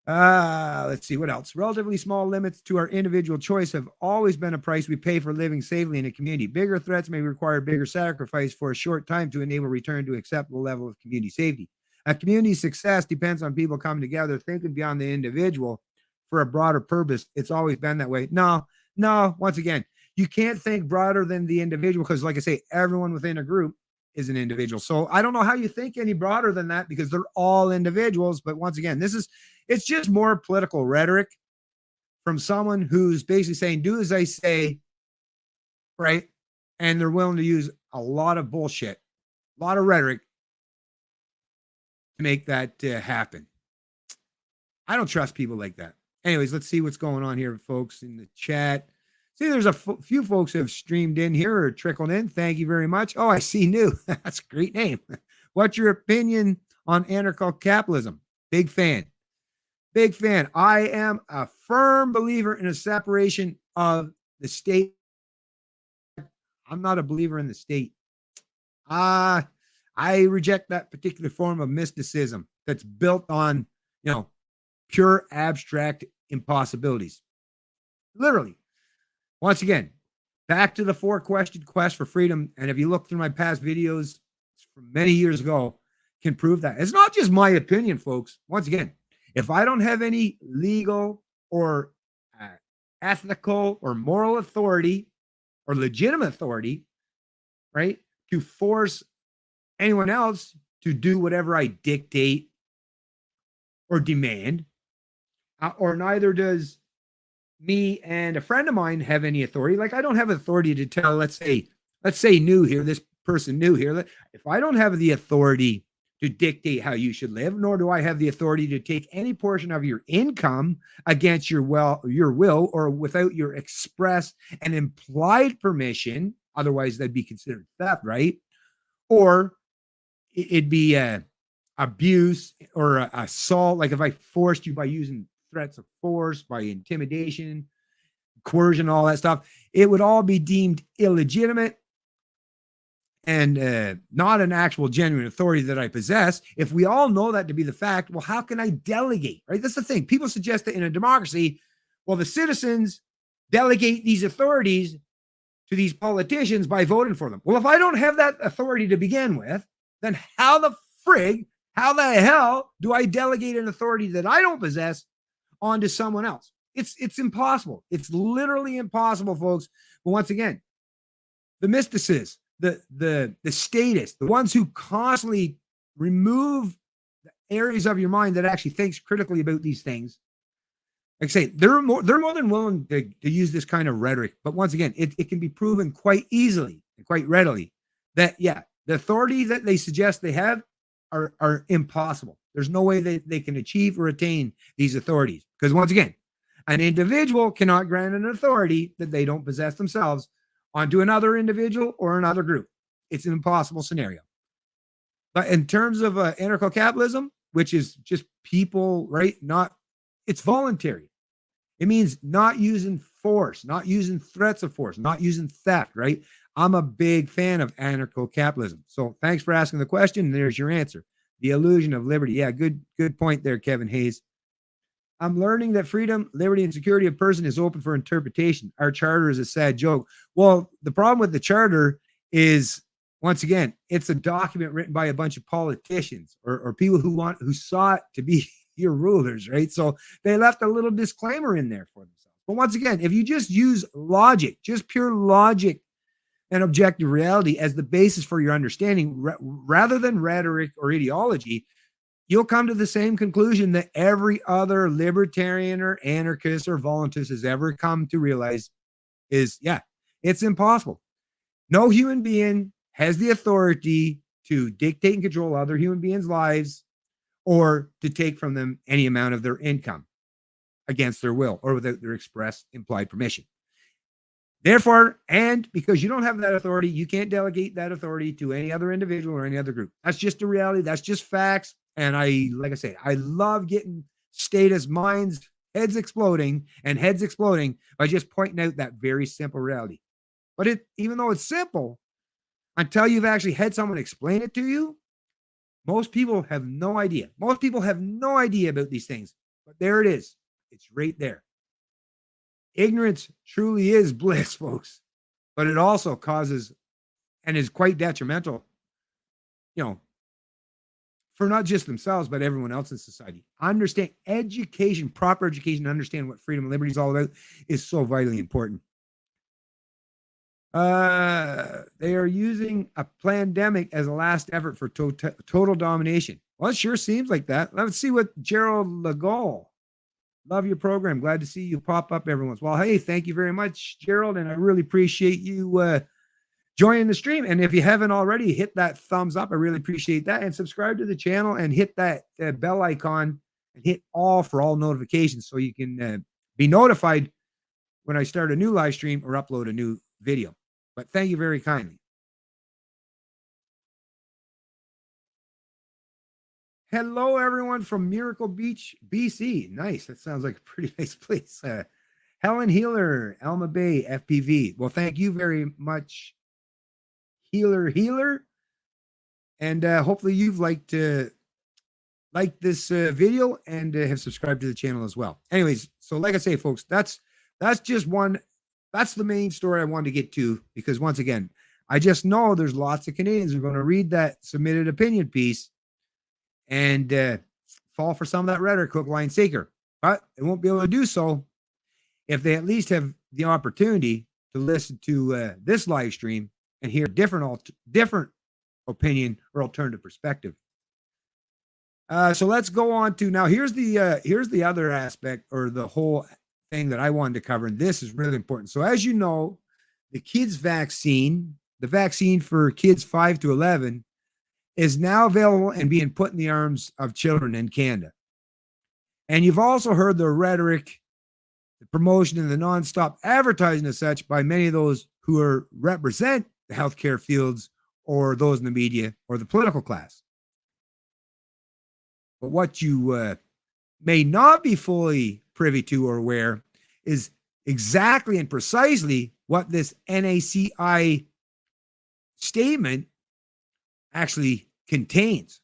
Speaker 1: Let's see what else. Relatively small limits to our individual choice have always been a price we pay for living safely in a community. Bigger threats may require bigger sacrifice for a short time to enable return to acceptable level of community safety. A community's success depends on people coming together, thinking beyond the individual for a broader purpose. It's always been that way. No, once again, you can't think broader than the individual because, like I say, everyone within a group is an individual. So I don't know how you think any broader than that because they're all individuals. But once again, it's just more political rhetoric from someone who's basically saying, do as I say, right? And they're willing to use a lot of bullshit, a lot of rhetoric to make that happen. I don't trust people like that. Anyways, let's see what's going on here, folks, in the chat. See, there's a few folks who have streamed in here or trickled in. Thank you very much. Oh, I see new. That's a great name. What's your opinion on anarcho capitalism? Big fan. Big fan. I am a firm believer in a separation of the state. I'm not a believer in the state. I reject that particular form of mysticism that's built on, pure abstract impossibilities. Literally. Once again, back to the 4-question quest for freedom. And if you look through my past videos from many years ago, can prove that. It's not just my opinion, folks. Once again, if I don't have any legal or ethical or moral authority or legitimate authority, right, to force anyone else to do whatever I dictate or demand, or neither does me and a friend of mine have any authority. Like I don't have authority to tell, let's say new here, this person new here. If I don't have the authority to dictate how you should live, nor do I have the authority to take any portion of your income against your will or without your express and implied permission, otherwise that'd be considered theft, right? Or it'd be abuse or assault. Like if I forced you by using threats of force, by intimidation, coercion, all that stuff, it would all be deemed illegitimate and not an actual genuine authority that I possess. If we all know that to be the fact, well, how can I delegate, right? That's the thing. People suggest that in a democracy, well, the citizens delegate these authorities to these politicians by voting for them. Well, if I don't have that authority to begin with, then how the hell do I delegate an authority that I don't possess onto someone else? It's impossible. It's literally impossible, folks. But once again, the mysticists, the statists, the ones who constantly remove the areas of your mind that actually thinks critically about these things, like I say, they're more than willing to use this kind of rhetoric. But once again, it can be proven quite easily and quite readily that, yeah, the authority that they suggest they have are impossible. There's no way they can achieve or attain these authorities. Because once again, an individual cannot grant an authority that they don't possess themselves onto another individual or another group. It's an impossible scenario. But in terms of anarcho-capitalism, which is just people, right? It's voluntary. It means not using force, not using threats of force, not using theft, right? I'm a big fan of anarcho-capitalism. So thanks for asking the question. There's your answer. The illusion of liberty. Yeah, good point there, Kevin Hayes. I'm learning that freedom, liberty, and security of person is open for interpretation. Our charter is a sad joke. Well, the problem with the charter is, once again, it's a document written by a bunch of politicians or people who sought to be your rulers, right? So they left a little disclaimer in there for themselves. But once again, if you just use logic, just pure logic and objective reality as the basis for your understanding, rather than rhetoric or ideology, you'll come to the same conclusion that every other libertarian or anarchist or voluntist has ever come to realize is, yeah, it's impossible. No human being has the authority to dictate and control other human beings' lives or to take from them any amount of their income. against their will or without their express implied permission. Therefore, and because you don't have that authority, you can't delegate that authority to any other individual or any other group. That's just the reality. That's just facts. And like I say, I love getting status minds, heads exploding by just pointing out that very simple reality. But even though it's simple, until you've actually had someone explain it to you, most people have no idea. Most people have no idea about these things. But there it is. It's right there. Ignorance truly is bliss, folks, but it also causes and is quite detrimental, for not just themselves, but everyone else in society. Understand education, proper education, understand what freedom and liberty is all about is so vitally important. They are using a pandemic as a last effort for total domination. Well, it sure seems like that. Let's see what Gerald Legault. Love your program. Glad to see you pop up every once in a while. Hey, thank you very much, Gerald, and I really appreciate you joining the stream. And if you haven't already, hit that thumbs up. I really appreciate that. And subscribe to the channel and hit that bell icon and hit all for all notifications so you can be notified when I start a new live stream or upload a new video. But thank you very kindly. Hello, everyone from Miracle Beach, BC. Nice. That sounds like a pretty nice place. Helen Healer, Alma Bay, FPV. Well, thank you very much, Healer. And hopefully you've liked this video and have subscribed to the channel as well. Anyways, so like I say, folks, that's just one. That's the main story I wanted to get to, because once again, I just know there's lots of Canadians who are going to read that submitted opinion piece and fall for some of that rhetoric, hook, line, sinker. But they won't be able to do so if they at least have the opportunity to listen to this live stream and hear different opinion or alternative perspective. So let's go on to now. Here's the other aspect, or the whole thing that I wanted to cover, and this is really important. So as you know, the kids vaccine, the vaccine for kids 5 to 11, is now available and being put in the arms of children in Canada. And you've also heard the rhetoric, the promotion, and the nonstop advertising as such by many of those who represent the healthcare fields or those in the media or the political class. But what you may not be fully privy to or aware is exactly and precisely what this NACI statement actually contains.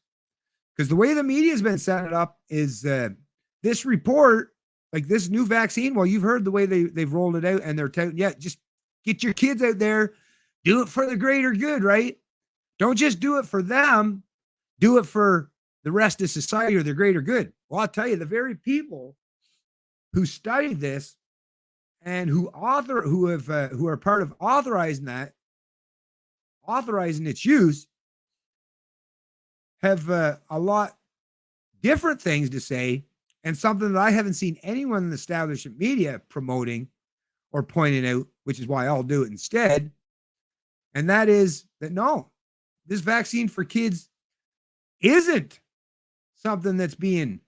Speaker 1: Because the way the media has been setting it up is this report, like this new vaccine, well, you've heard the way they've rolled it out, and they're telling, just get your kids out there, do it for the greater good, right? Don't just do it for them, do it for the rest of society or the greater good. Well, I'll tell you, the very people who studied this and who are part of authorizing its use, have a lot different things to say, and something that I haven't seen anyone in the establishment media promoting or pointing out, which is why I'll do it instead. And that is that no, this vaccine for kids isn't something that's being,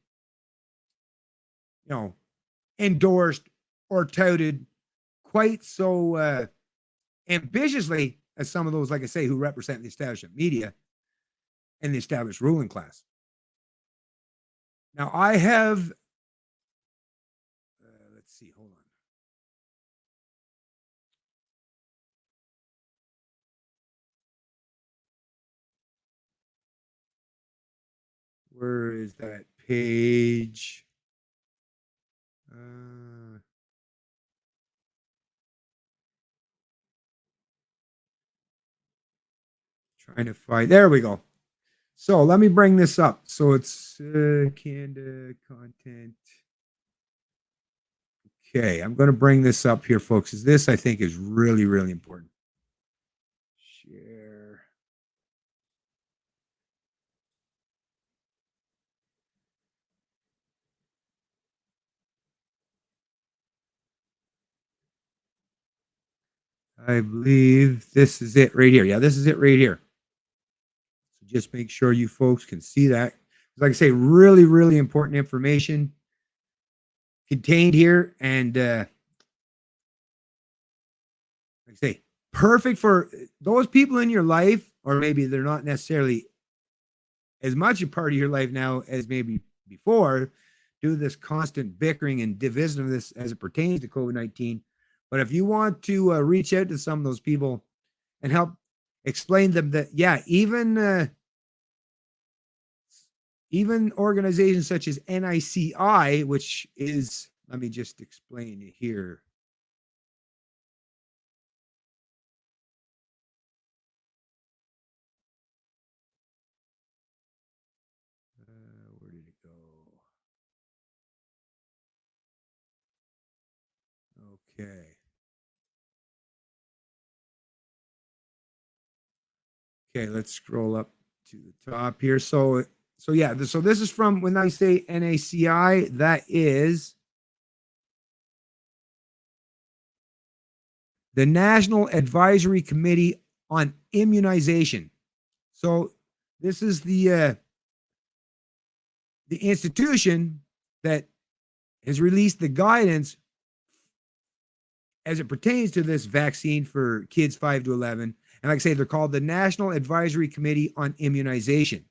Speaker 1: endorsed or touted quite so ambitiously as some of those, like I say, who represent the establishment media and the established ruling class. Now, I have, let's see, hold on. Where is that page? Trying to find, there we go. So let me bring this up. So it's Canada content. Okay, I'm going to bring this up here, folks, because this I think is really, really important. Share. I believe this is it right here. Yeah, this is it right here. So just make sure you folks can see that. Like I say, really, really important information. contained here, and like I say, perfect for those people in your life, or maybe they're not necessarily as much a part of your life now as maybe before, due to this constant bickering and divisiveness as it pertains to COVID-19. But if you want to reach out to some of those people and help explain them that, yeah, even organizations such as NICI, which is, let me just explain it here. Where did it go? Okay. Okay, let's scroll up to the top here. So yeah, so this is from, when I say NACI, that is the National Advisory Committee on Immunization. So this is the institution that has released the guidance as it pertains to this vaccine for kids 5 to 11. And like I say, they're called the National Advisory Committee on Immunization.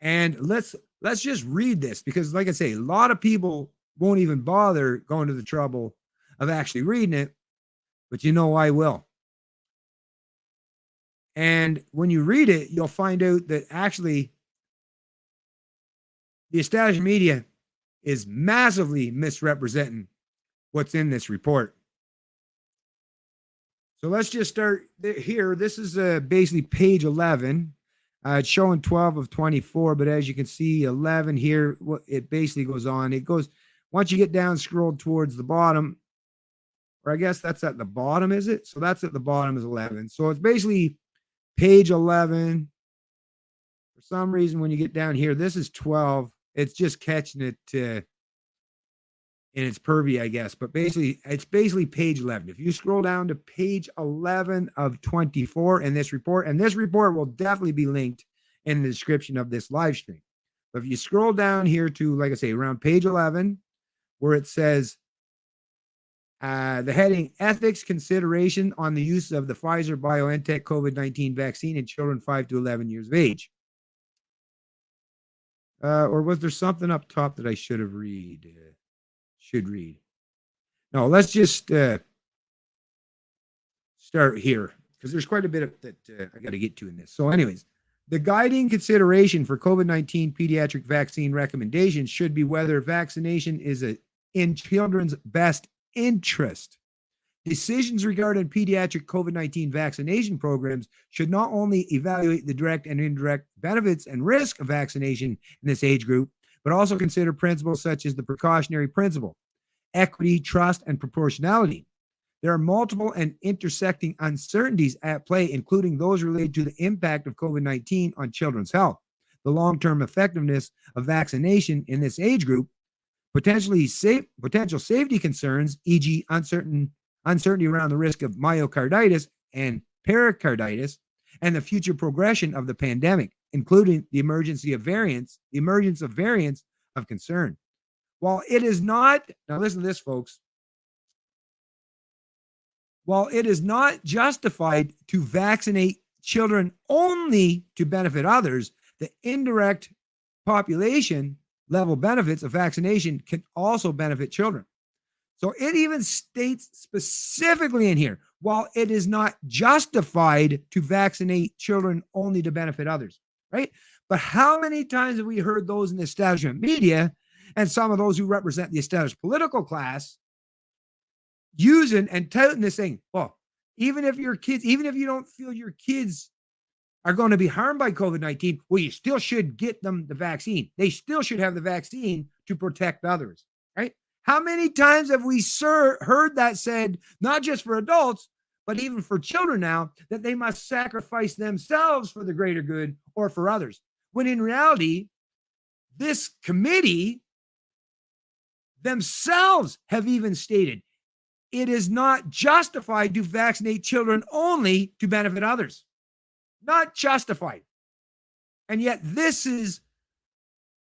Speaker 1: And let's just read this, because like I say, a lot of people won't even bother going to the trouble of actually reading it, but you know I will. And when you read it, you'll find out that actually the established media is massively misrepresenting what's in this report. So let's just start here. This is basically page 11. It's showing 12 of 24, but as you can see, 11 here, it basically goes on. It goes, once you get down, scroll towards the bottom, or I guess that's at the bottom, is it? So that's at the bottom is 11. So it's basically page 11. For some reason, when you get down here, this is 12. It's just catching it in its purview, I guess. But basically, it's basically page 11. If you scroll down to page 11 of 24 in this report, and this report will definitely be linked in the description of this live stream. But if you scroll down here to, like I say, around page 11, where it says the heading, Ethics Consideration on the Use of the Pfizer BioNTech COVID-19 Vaccine in Children 5 to 11 years of age. Or was there something up top that I should read? No, let's just start here, because there's quite a bit of that I got to get to in this. So anyways, the guiding consideration for COVID-19 pediatric vaccine recommendations should be whether vaccination is in children's best interest. Decisions regarding pediatric COVID-19 vaccination programs should not only evaluate the direct and indirect benefits and risk of vaccination in this age group, but also consider principles such as the precautionary principle, equity, trust, and proportionality. There are multiple and intersecting uncertainties at play, including those related to the impact of COVID-19 on children's health, the long-term effectiveness of vaccination in this age group, potential safety concerns, e.g., uncertainty around the risk of myocarditis and pericarditis, and the future progression of the pandemic, including the emergence of variants of concern. While it is not, now listen to this, folks, while it is not justified to vaccinate children only to benefit others, the indirect population level benefits of vaccination can also benefit children. So it even states specifically in here, while it is not justified to vaccinate children only to benefit others, right? But how many times have we heard those in the establishment media and some of those who represent the established political class using and touting this thing? Well, even if you don't feel your kids are going to be harmed by COVID-19, well, you still should get them the vaccine. They still should have the vaccine to protect others, right? How many times have we heard that said, not just for adults, but even for children now, that they must sacrifice themselves for the greater good or for others? When in reality, this committee themselves have even stated it is not justified to vaccinate children only to benefit others. Not justified. And yet this is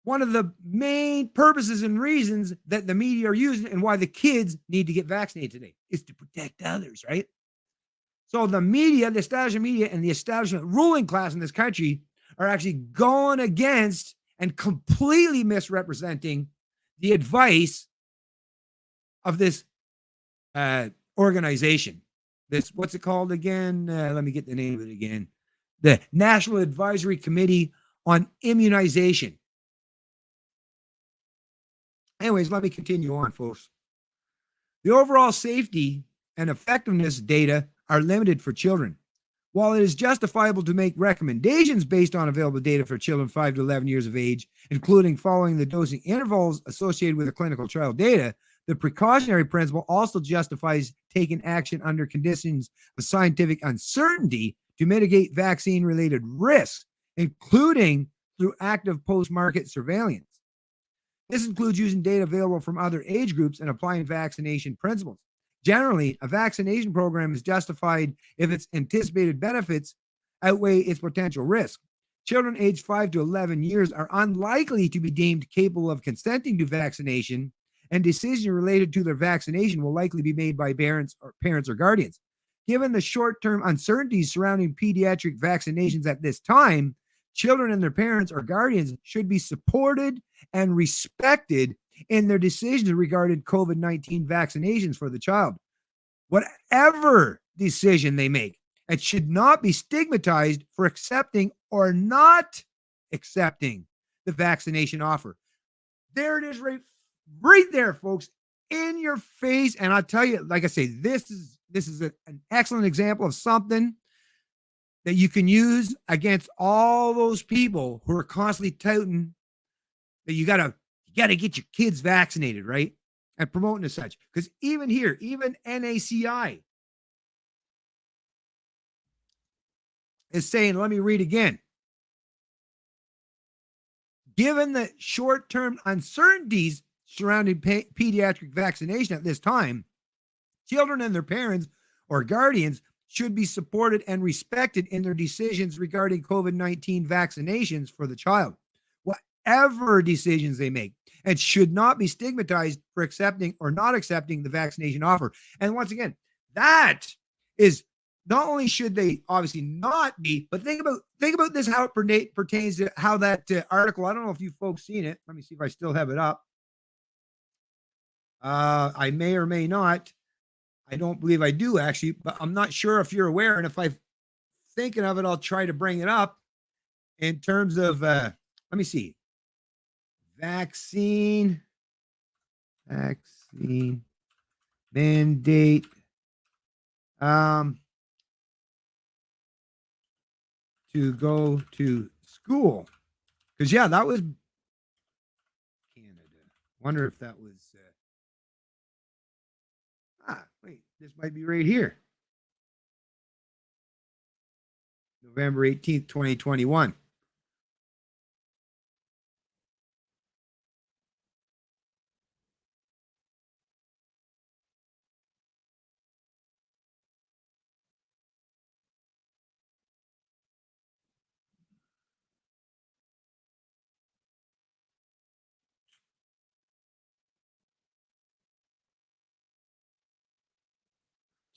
Speaker 1: one of the main purposes and reasons that the media are using and why the kids need to get vaccinated today is to protect others, right? So the media, the establishment media, and the establishment ruling class in this country are actually going against and completely misrepresenting the advice of this organization. This, what's it called again? Let me get the name of it again. The National Advisory Committee on Immunization. Anyways, let me continue on, folks. The overall safety and effectiveness data are limited for children. While it is justifiable to make recommendations based on available data for children 5 to 11 years of age, including following the dosing intervals associated with the clinical trial data, the precautionary principle also justifies taking action under conditions of scientific uncertainty to mitigate vaccine-related risks, including through active post-market surveillance. This includes using data available from other age groups and applying vaccination principles. Generally, a vaccination program is justified if its anticipated benefits outweigh its potential risk. Children aged 5 to 11 years are unlikely to be deemed capable of consenting to vaccination, and decisions related to their vaccination will likely be made by parents or guardians. Given the short-term uncertainties surrounding pediatric vaccinations at this time, children and their parents or guardians should be supported and respected in their decisions regarding COVID-19 vaccinations for the child. Whatever decision they make, it should not be stigmatized for accepting or not accepting the vaccination offer. There it is, right there, folks, in your face. And I'll tell you, like I say, this is an excellent example of something that you can use against all those people who are constantly touting that you gotta get your kids vaccinated, right? And promoting as such. Because even here, even NACI is saying, let me read again. Given the short-term uncertainties surrounding pediatric vaccination at this time, children and their parents or guardians should be supported and respected in their decisions regarding COVID-19 vaccinations for the child. Whatever decisions they make, and should not be stigmatized for accepting or not accepting the vaccination offer. And once again, that is not only should they obviously not be, but think about this, how it pertains to how that article. I don't know if you folks seen it. Let me see if I still have it up. I may or may not. I don't believe I do actually, but I'm not sure if you're aware. And if I'm thinking of it, I'll try to bring it up in terms of. Let me see. Vaccine mandate to go to school, because that was Canada. Wonder if that was wait, this might be right here, November 18th, 2021.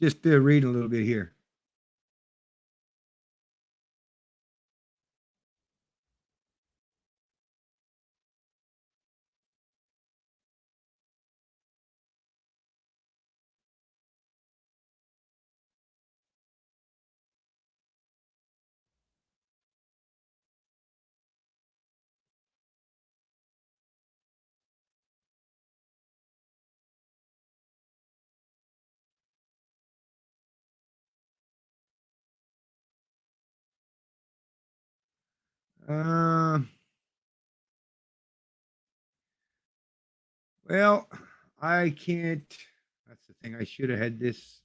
Speaker 1: Just reading a little bit here. Well, I can't. That's the thing. I should have had this.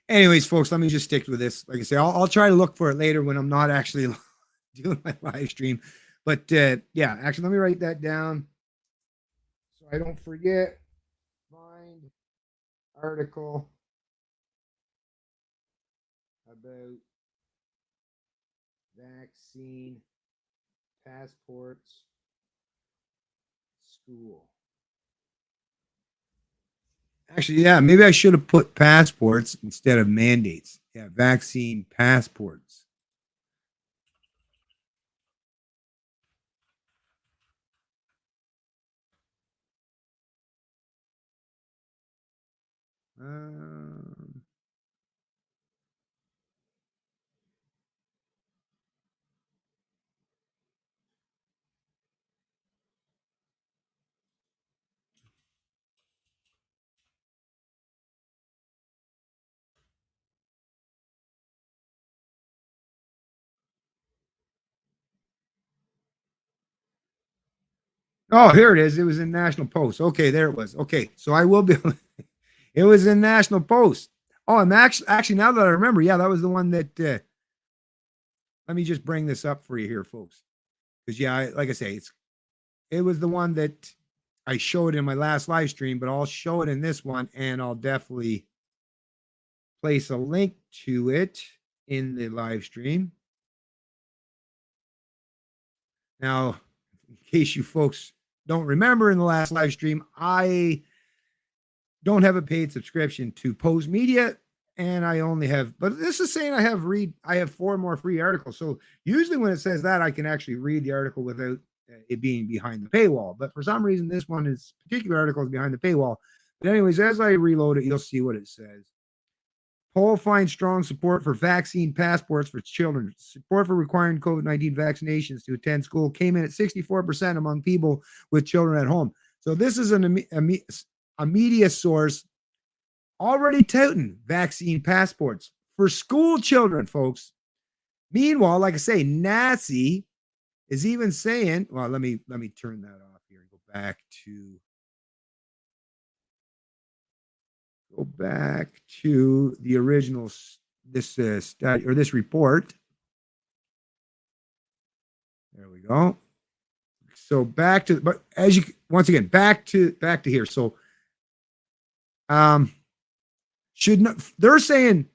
Speaker 1: Anyways, folks, let me just stick with this. Like I say, I'll try to look for it later when I'm not actually doing my live stream. But yeah, actually, let me write that down so I don't forget. Fine. find article about vaccine passports school. Actually, yeah, maybe I should have put passports instead of mandates. Yeah, vaccine passports. Um, oh, here it is. It was in National Post. Okay, there it was. Okay, so I will be. It was in National Post. Oh, I'm actually now that I remember, yeah, that was the one that. Let me just bring this up for you here, folks, because yeah, like I say, it was the one that I showed in my last live stream, but I'll show it in this one, and I'll definitely place a link to it in the live stream. Now, in case you folks don't remember, in the last live stream, I don't have a paid subscription to Post Media, and I only have, but this is saying I have 4 more free articles. So usually when it says that, I can actually read the article without it being behind the paywall. But for some reason, this one is particular article is behind the paywall. But anyways, as I reload it, you'll see what it says. Poll finds strong support for vaccine passports for children. Support for requiring COVID-19 vaccinations to attend school came in at 64% among people with children at home. So this is a media source already touting vaccine passports for school children, folks. Meanwhile, like I say, NACI is even saying, well, let me turn that off here and go back to the original this study or this report. There we go. So back to, but as you once again back to here. So should not, they're saying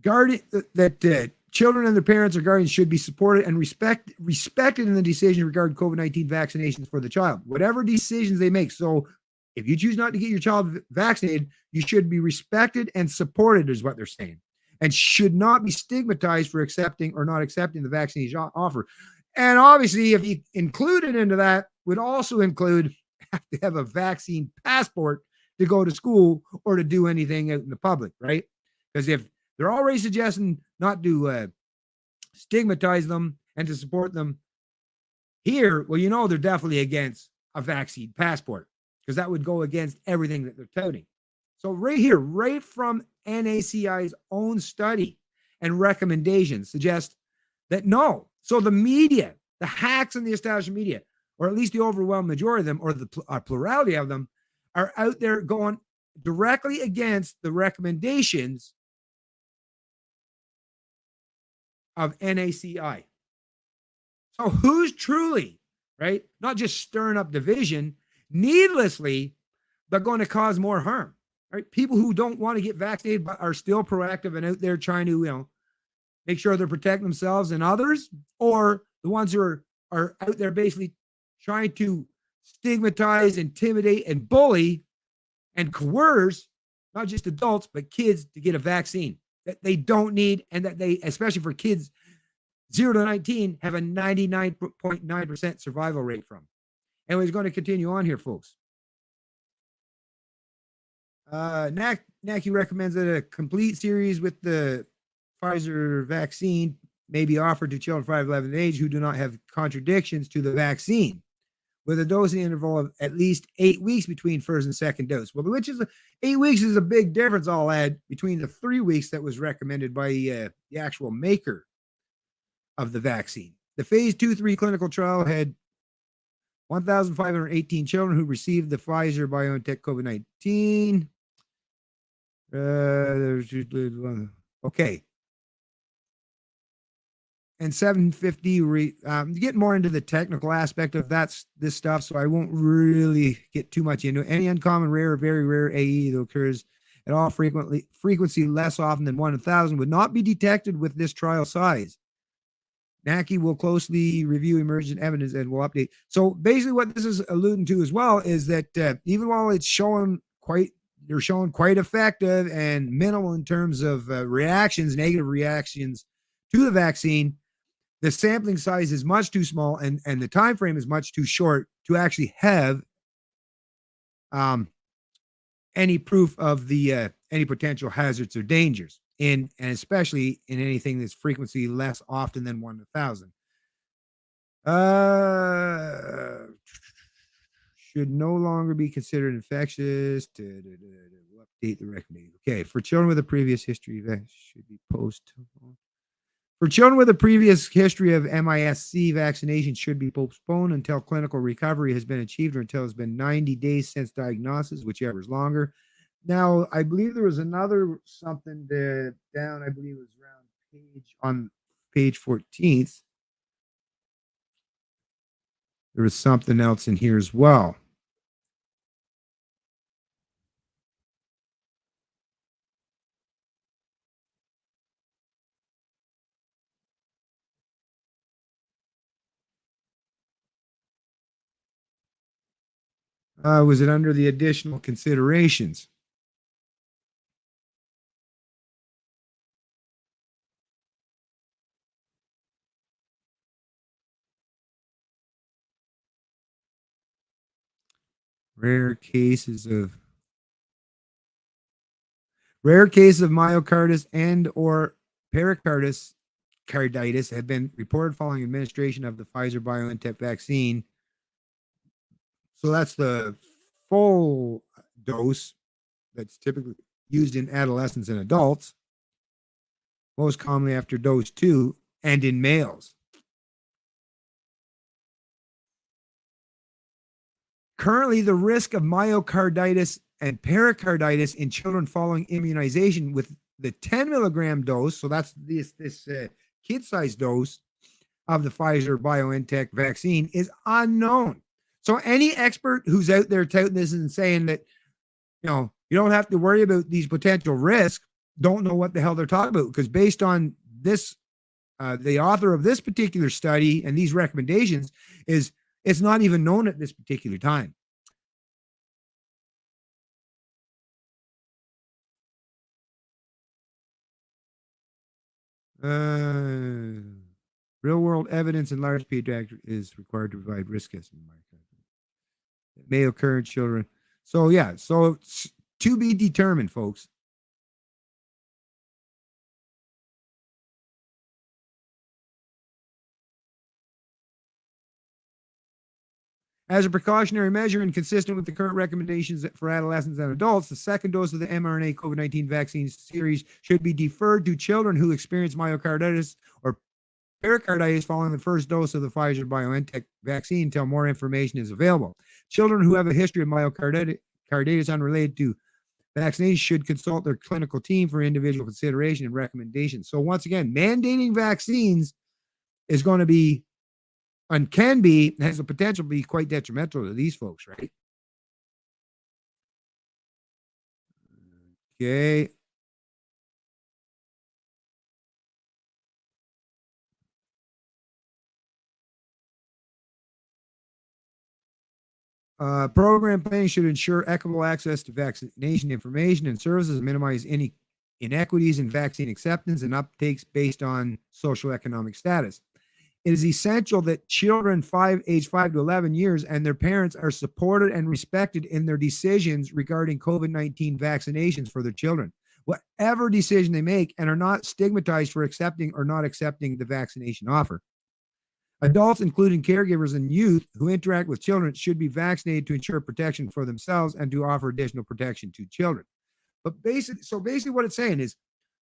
Speaker 1: guardian that children and their parents or guardians should be supported and respected in the decision regarding COVID-19 vaccinations for the child, whatever decisions they make. So if you choose not to get your child vaccinated, you should be respected and supported, is what they're saying, and should not be stigmatized for accepting or not accepting the vaccination offer. And obviously, if you include it into that, would also include have to have a vaccine passport to go to school or to do anything out in the public, right? Because if they're already suggesting not to stigmatize them and to support them here, well, you know they're definitely against a vaccine passport because that would go against everything that they're touting. So right here, right from NACI's own study and recommendations suggest that no. So the media, the hacks in the established media, or at least the overwhelming majority of them, or the plurality of them, are out there going directly against the recommendations of NACI. So who's truly, right, not just stirring up division needlessly, but going to cause more harm, right? People who don't want to get vaccinated but are still proactive and out there trying to, make sure they're protecting themselves and others, or the ones who are out there basically trying to stigmatize, intimidate, and bully and coerce not just adults, but kids to get a vaccine that they don't need and that they, especially for kids 0 to 19, have a 99.9% survival rate from. And we're going to continue on here, folks. NACI recommends that a complete series with the Pfizer vaccine may be offered to children 5 to 11 age who do not have contradictions to the vaccine, with a dosing interval of at least 8 weeks between first and second dose. Well, 8 weeks is a big difference, I'll add, between the 3 weeks that was recommended by the actual maker of the vaccine. The phase 2/3 clinical trial had 1,518 children who received the Pfizer BioNTech COVID-19. Okay. and 750. Get more into the technical aspect of this stuff, so I won't really get too much into it. Any uncommon, rare, or very rare AE that occurs at all frequency less often than 1 in 1,000 would not be detected with this trial size. NACI will closely review emergent evidence and will update. So basically, what this is alluding to as well is that even while it's they're showing quite effective and minimal in terms of negative reactions to the vaccine, the sampling size is much too small and the time frame is much too short to actually have any proof of the any potential hazards or dangers and especially in anything that's frequency less often than 1 in 1,000. Should no longer be considered infectious. We'll update the recommendation. Okay, for children with a previous history, that should be post. For children with a previous history of MIS-C, vaccination should be postponed until clinical recovery has been achieved or until it's been 90 days since diagnosis, whichever is longer. Now, I believe there was another something down, I believe it was on page 14th. There was something else in here as well. Was it under the additional considerations? Rare cases of myocarditis and or pericarditis carditis have been reported following administration of the Pfizer BioNTech vaccine. So that's the full dose that's typically used in adolescents and adults, most commonly after dose 2 and in males. Currently, the risk of myocarditis and pericarditis in children following immunization with the 10 milligram dose, so that's this kid-sized dose of the Pfizer BioNTech vaccine, is unknown. So any expert who's out there touting this and saying that, you don't have to worry about these potential risks, don't know what the hell they're talking about, because based on this, the author of this particular study and these recommendations is it's not even known at this particular time. Real world evidence in large pediatric is required to provide risk estimate. It may occur in children. So yeah, so it's to be determined, folks. As a precautionary measure and consistent with the current recommendations for adolescents and adults, the second dose of the mRNA COVID-19 vaccine series should be deferred to children who experience myocarditis or pericarditis following the first dose of the Pfizer BioNTech vaccine until more information is available. Children who have a history of myocarditis unrelated to vaccination should consult their clinical team for individual consideration and recommendations. So once again, mandating vaccines is going to be and has the potential to be quite detrimental to these folks, right? Okay. Program planning should ensure equitable access to vaccination information and services and minimize any inequities in vaccine acceptance and uptakes based on social economic status. It is essential that children aged 5 to 11 years and their parents are supported and respected in their decisions regarding COVID-19 vaccinations for their children, whatever decision they make, and are not stigmatized for accepting or not accepting the vaccination offer. Adults, including caregivers and youth who interact with children, should be vaccinated to ensure protection for themselves and to offer additional protection to children. But basically what it's saying is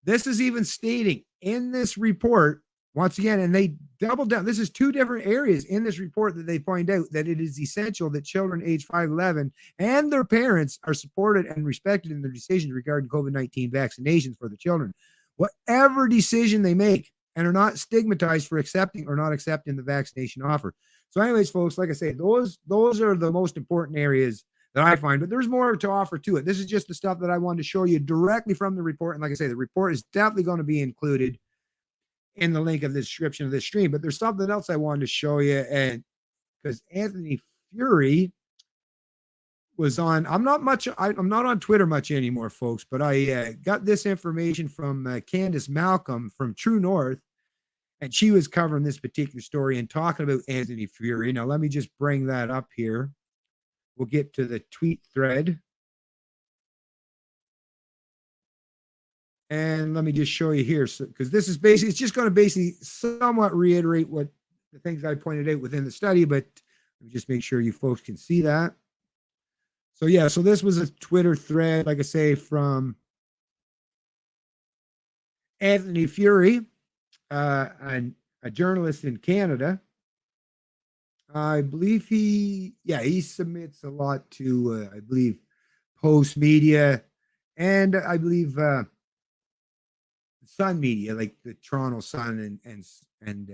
Speaker 1: this is even stating in this report, once again, and they double down. This is two different areas in this report that they point out that it is essential that children age 5 to 11 and their parents are supported and respected in their decisions regarding COVID-19 vaccinations for the children. Whatever decision they make, and are not stigmatized for accepting or not accepting the vaccination offer. So, anyways, folks, like I say, those are the most important areas that I find, but there's more to offer to it. This is just the stuff that I wanted to show you directly from the report. And like I say, the report is definitely going to be included in the link of the description of this stream. But there's something else I wanted to show you. And because Anthony Fury was on, I'm not on Twitter much anymore, folks, but I got this information from Candace Malcolm from True North. And she was covering this particular story and talking about Anthony Fury. Now, let me just bring that up here. We'll get to the tweet thread. And let me just show you here. So, because this is basically, it's just going to basically somewhat reiterate what the things I pointed out within the study, but let me just make sure you folks can see that. So, yeah, so this was a Twitter thread, like I say, from Anthony Fury, a journalist in Canada. I believe he submits a lot to, I believe, Post Media, and I believe Sun Media, like the Toronto Sun and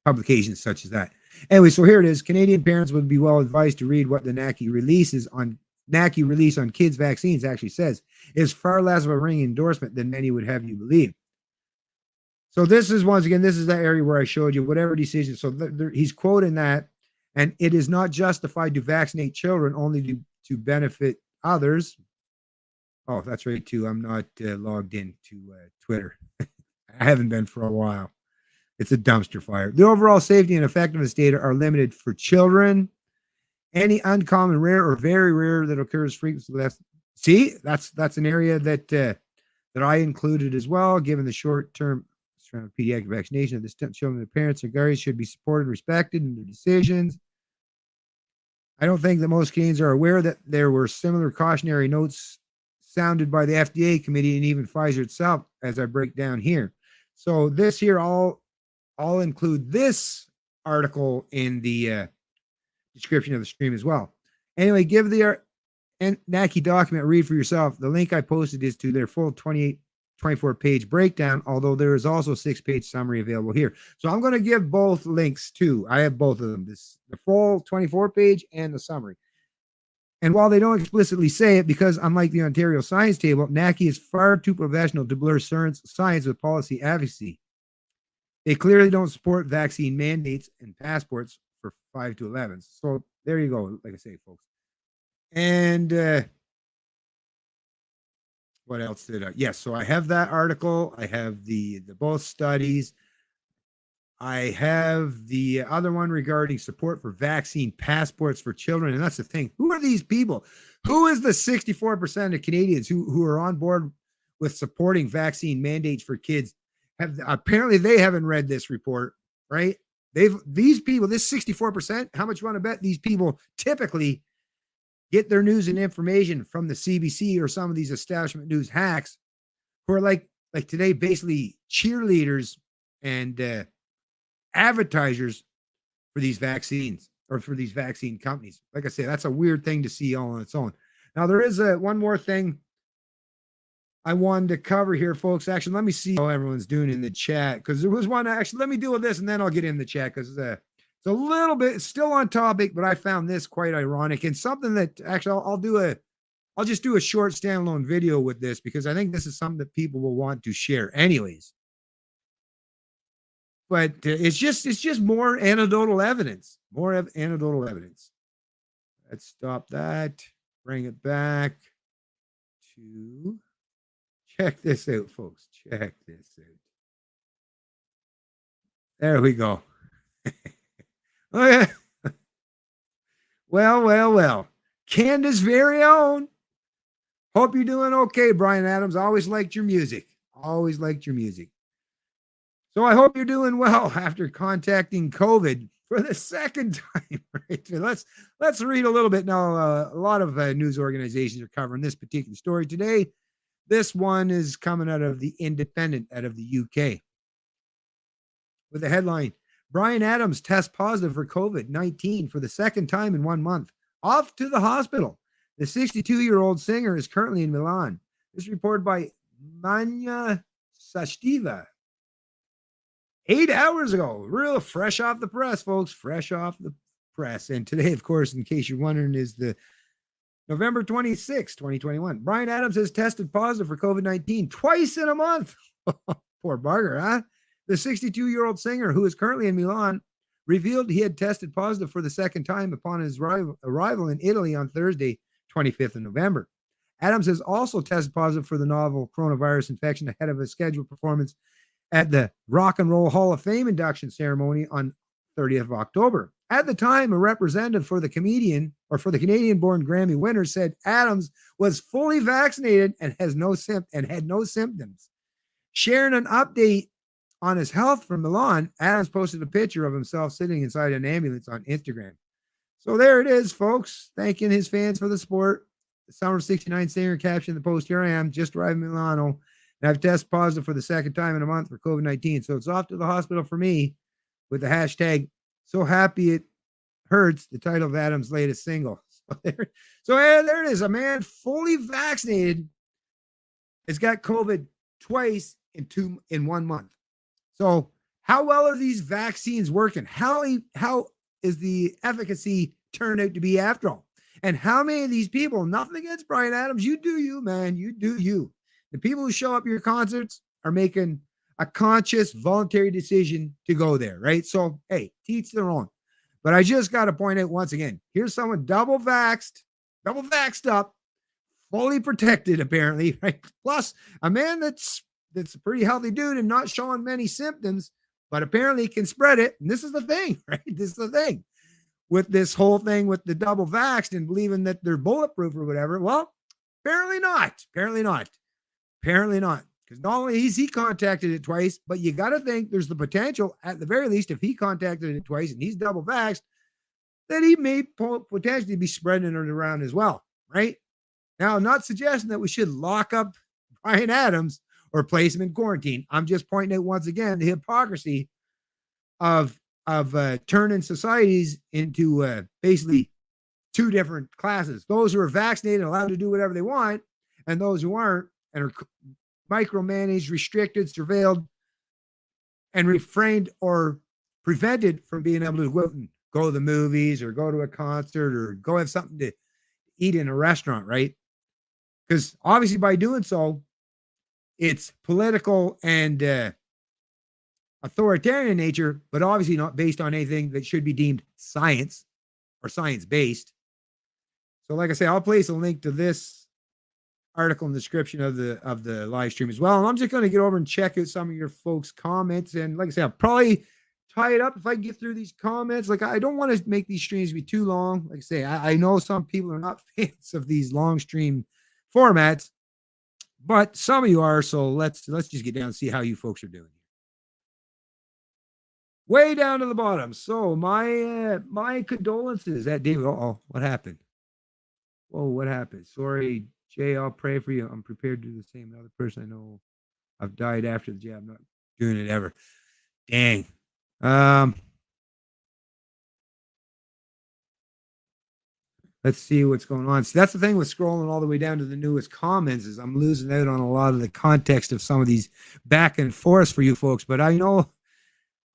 Speaker 1: publications such as that. Anyway, so here it is. Canadian parents would be well advised to read what the NACI release on kids' vaccines actually says. It is far less of a ringing endorsement than many would have you believe. So this is, once again, this is that area where I showed you whatever decision. So he's quoting that. And it is not justified to vaccinate children only to benefit others. Oh, that's right, too. I'm not logged into Twitter. I haven't been for a while. It's a dumpster fire. The overall safety and effectiveness data are limited for children. Any uncommon, rare, or very rare that occurs frequently. That's an area that I included as well, given the short-term pediatric vaccination of the children, their parents or guardians should be supported and respected in their decisions. I don't think that most Canadians are aware that there were similar cautionary notes sounded by the FDA committee and even Pfizer itself, as I break down here. So this here, I'll include this article in the description of the stream as well. Anyway, give the NACI document a read for yourself. The link I posted is to their full 24-page breakdown, although there is also a 6-page summary available here. So I'm going to give both links too. I have both of them, the full 24-page and the summary. And while they don't explicitly say it, because unlike the Ontario Science Table, NACI is far too professional to blur science with policy advocacy. They clearly don't support vaccine mandates and passports for 5 to 11. So there you go, like I say, folks. And what else did I? Yes, so I have that article. I have the both studies. I have the other one regarding support for vaccine passports for children. And that's the thing. Who are these people? Who is the 64% of Canadians who are on board with supporting vaccine mandates for kids? Apparently they haven't read this report, right? These people, this 64%, how much you want to bet these people typically get their news and information from the CBC or some of these establishment news hacks who are like today, basically cheerleaders and advertisers for these vaccines or for these vaccine companies. Like I say, that's a weird thing to see all on its own. Now, there is one more thing I wanted to cover here, folks. Actually, let me see how everyone's doing in the chat, because there was one. Actually, let me deal with this and then I'll get in the chat, because it's a little bit still on topic, but I found this quite ironic and something that actually I'll just do a short standalone video with this, because I think this is something that people will want to share anyways. But it's just more anecdotal evidence, anecdotal evidence. Let's stop that, bring it back to, check this out, folks. Check this out. There we go. Well. Candace very own. Hope you're doing okay, Brian Adams. Always liked your music. So I hope you're doing well after contacting COVID for the second time. Right? Let's read a little bit now. A lot of news organizations are covering this particular story today. This one is coming out of the Independent out of the UK with the headline, Brian Adams tests positive for COVID-19 for the second time in 1 month. Off to the hospital. The 62-year-old singer is currently in Milan. This is reported by Manya Sashtiva. 8 hours ago. Real fresh off the press, folks. Fresh off the press. And today, of course, in case you're wondering, is the November 26, 2021. Bryan Adams has tested positive for COVID-19 twice in a month. Poor bugger, huh? The 62-year-old singer, who is currently in Milan, revealed he had tested positive for the second time upon his arrival in Italy on Thursday, 25th of November. Adams has also tested positive for the novel coronavirus infection ahead of a scheduled performance at the Rock and Roll Hall of Fame induction ceremony on 30th of October. At the time, a representative for the Canadian-born Grammy winner said Adams was fully vaccinated and had no symptoms. Sharing an update on his health from Milan, Adams posted a picture of himself sitting inside an ambulance on Instagram. So there it is, folks, thanking his fans for the support. The Summer of 69 singer captioned the post, "Here I am, just arrived in Milano, and I've tested positive for the second time in a month for COVID-19. So it's off to the hospital for me," with the hashtag "So happy it hurts," the title of Adams' latest single. So there it is. A man fully vaccinated has got COVID twice in 1 month. So how well are these vaccines working? How is the efficacy turned out to be after all? And how many of these people, nothing against Bryan Adams, you do you, man, you do you. The people who show up at your concerts are making a conscious, voluntary decision to go there, right? So, hey, teach their own. But I just got to point out once again, here's someone double vaxxed up, fully protected, apparently, right? Plus, a man that's a pretty healthy dude and not showing many symptoms, but apparently can spread it. And this is the thing, right? This is the thing with this whole thing with the double vaxxed and believing that they're bulletproof or whatever. Well, apparently not. Because not only has he contacted it twice, but you got to think there's the potential, at the very least, if he contacted it twice and he's double vaxxed, that he may potentially be spreading it around as well, right? Now, I'm not suggesting that we should lock up Bryan Adams or place him in quarantine. I'm just pointing out once again the hypocrisy of turning societies into basically two different classes: those who are vaccinated and allowed to do whatever they want, and those who aren't and are micromanaged, restricted, surveilled, and refrained or prevented from being able to go to the movies or go to a concert or go have something to eat in a restaurant, right? Because obviously by doing so, it's political and authoritarian in nature, but obviously not based on anything that should be deemed science or science-based. So like I say, I'll place a link to this article in the description of the live stream as well. And I'm just going to get over and check out some of your folks' comments. And like I say, I'll probably tie it up if I can get through these comments. Like, I don't want to make these streams be too long. Like I say, I know some people are not fans of these long stream formats, but some of you are. So let's just get down and see how you folks are doing. Way down to the bottom. So my condolences at David. Oh, what happened? Whoa, what happened? Sorry, Jay, I'll pray for you. I'm prepared to do the same. Another person I know, I've died after the jab. I'm not doing it ever. Dang. Let's see what's going on. So that's the thing with scrolling all the way down to the newest comments, is I'm losing out on a lot of the context of some of these back and forth for you folks. But I know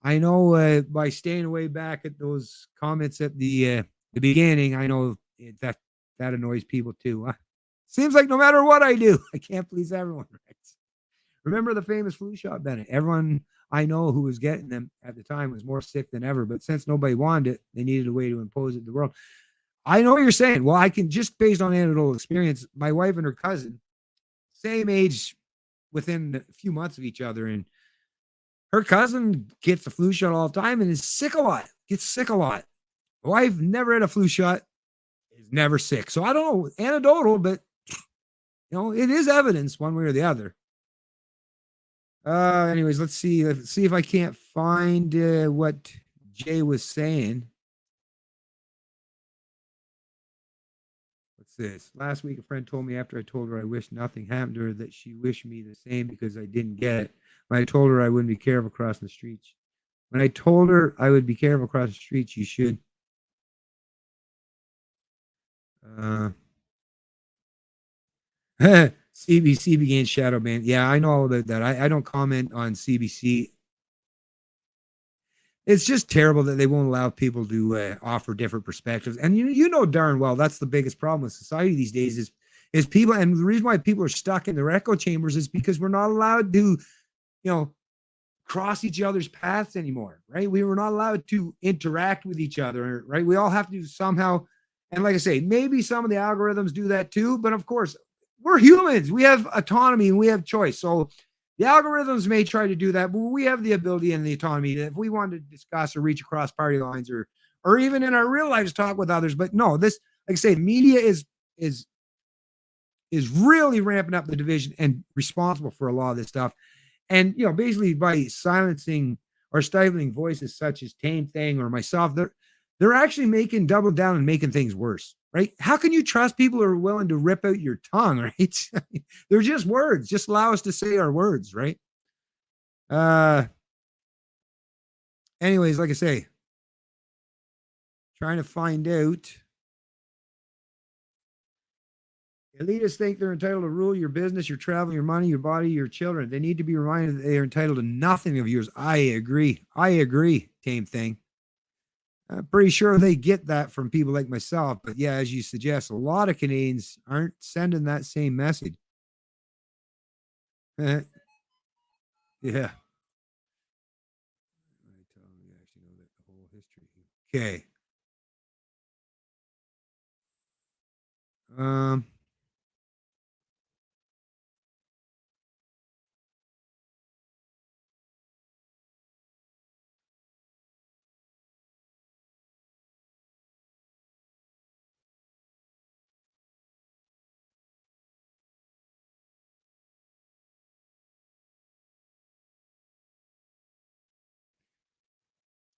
Speaker 1: by staying way back at those comments at the beginning, I know that annoys people too. Seems like no matter what I do, I can't please everyone. Right? Remember the famous flu shot, Bennett? Everyone I know who was getting them at the time was more sick than ever. But since nobody wanted it, they needed a way to impose it to the world. I know what you're saying. Well, I can, just based on anecdotal experience, my wife and her cousin, same age, within a few months of each other, and her cousin gets the flu shot all the time and is sick a lot. Gets sick a lot. My wife never had a flu shot, is never sick. So I don't know, anecdotal, but it is evidence one way or the other. Anyways, let's see if I can't find what Jay was saying. What's this? Last week, a friend told me after I told her I wished nothing happened to her that she wished me the same because I didn't get it. When I told her I wouldn't be careful crossing the streets. When I told her I would be careful crossing the streets, you should. CBC began shadow ban. Yeah, I know all about that. I don't comment on CBC It's just terrible that they won't allow people to offer different perspectives. And you know darn well that's the biggest problem with society these days is people. And the reason why people are stuck in their echo chambers is because we're not allowed to, cross each other's paths anymore, right? We were not allowed to interact with each other, right? We all have to somehow, and like I say, maybe some of the algorithms do that too, but of course, we're humans. We have autonomy and we have choice. So the algorithms may try to do that, but we have the ability and the autonomy that if we want to discuss or reach across party lines or even in our real lives talk with others. But no, this, like I say, media is really ramping up the division and responsible for a lot of this stuff. And basically by silencing or stifling voices such as Tame Thing or myself, they're actually making double down and making things worse, right? How can you trust people who are willing to rip out your tongue, right? They're just words. Just allow us to say our words, right? Anyways, like I say, trying to find out. Elitists think they're entitled to rule your business, your travel, your money, your body, your children. They need to be reminded that they are entitled to nothing of yours. I agree. Tame Thing. I'm pretty sure they get that from people like myself. But yeah, as you suggest, a lot of Canadians aren't sending that same message. Yeah. Okay. Um,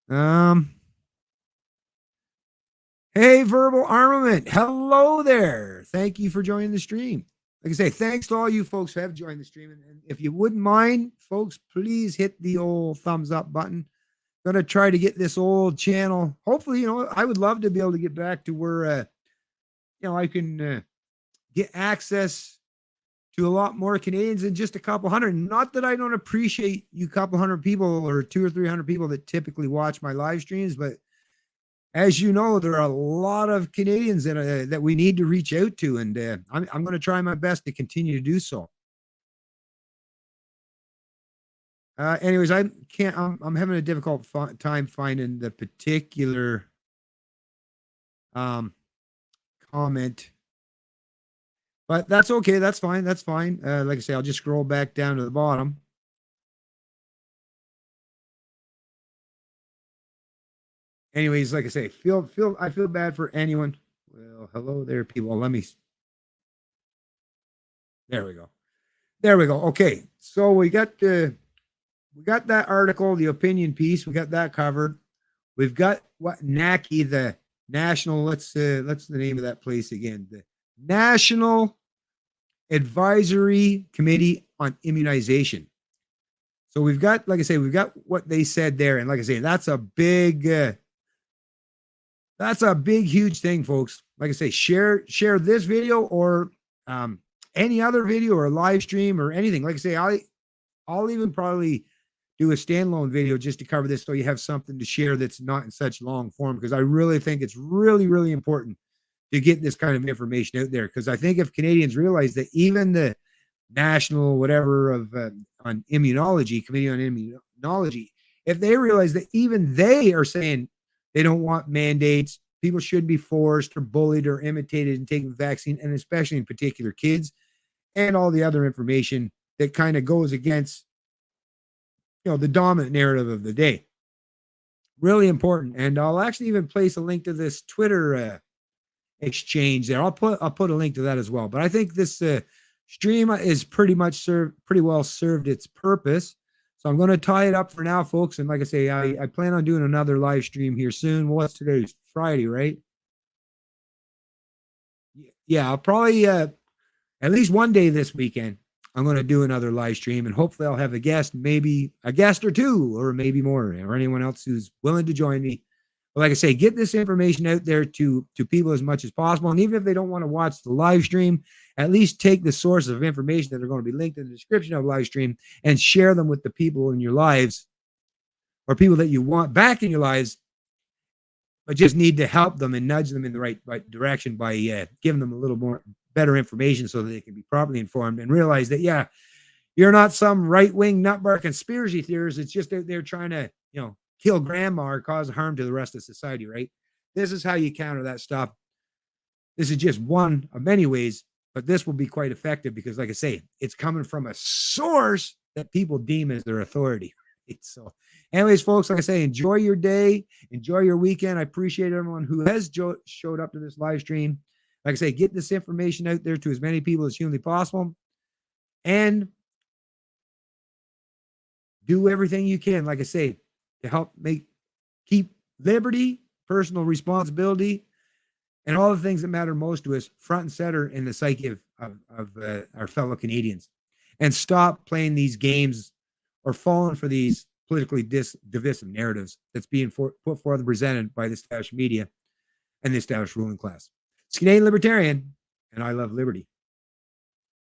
Speaker 1: um, hey, Verbal Armament. Hello there. Thank you for joining the stream. Like I say, thanks to all you folks who have joined the stream. And if you wouldn't mind, folks, please hit the old thumbs up button. Gonna try to get this old channel. Hopefully, I would love to be able to get back to where, I can get access to a lot more Canadians than just a couple hundred. Not that I don't appreciate you couple hundred people or 200 or 300 people that typically watch my live streams, but as you know, there are a lot of Canadians that we need to reach out to, and I'm going to try my best to continue to do so. Anyways, I can't. I'm having a difficult time finding the particular comment, but that's okay. That's fine. That's fine. Like I say, I'll just scroll back down to the bottom. Anyways, like I say, I feel bad for anyone. Well, hello there, people. Let me. There we go. There we go. Okay, so we got that article, the opinion piece. We got that covered. We've got what NACI, the National. Let's the name of that place again. The National Advisory Committee on Immunization. So we've got, like I say, we've got what they said there, and like I say, that's a big, huge thing, folks. Like I say, share this video or any other video or live stream or anything. Like I say, I'll even probably do a standalone video just to cover this so you have something to share that's not in such long form, because I really think it's really, really important to get this kind of information out there, because I think if Canadians realize that even the national whatever of on immunology, committee on immunology, if they realize that even they are saying they don't want mandates, people should be forced or bullied or imitated in taking the vaccine, and especially in particular kids, and all the other information that kind of goes against the dominant narrative of the day. Really important. And I'll actually even place a link to this Twitter exchange there. I'll put a link to that as well. But I think this stream is pretty well served its purpose. So I'm going to tie it up for now, folks. And like I say, I plan on doing another live stream here soon. What's today? Friday, right? Yeah, I'll probably at least one day this weekend, I'm going to do another live stream, and hopefully I'll have a guest, maybe a guest or two, or maybe more, or anyone else who's willing to join me. But like I say, get this information out there to people as much as possible. And even if they don't want to watch the live stream, at least take the source of information that are going to be linked in the description of the live stream and share them with the people in your lives or people that you want back in your lives, but just need to help them and nudge them in the right direction by giving them a little more better information so that they can be properly informed and realize that, yeah, you're not some right-wing nutbar conspiracy theorist. It's just that they're trying to, kill grandma or cause harm to the rest of society, right? This is how you counter that stuff. This is just one of many ways, but this will be quite effective because, like I say, it's coming from a source that people deem as their authority. So anyways, folks, like I say, enjoy your day, enjoy your weekend. I appreciate everyone who has showed up to this live stream. Like I say, get this information out there to as many people as humanly possible and do everything you can, like I say, to help keep liberty, personal responsibility, and all the things that matter most to us front and center in the psyche of our fellow Canadians, and stop playing these games or falling for these politically divisive narratives that's being put forth and presented by the established media and the established ruling class. It's Canadian Libertarian, and I love liberty.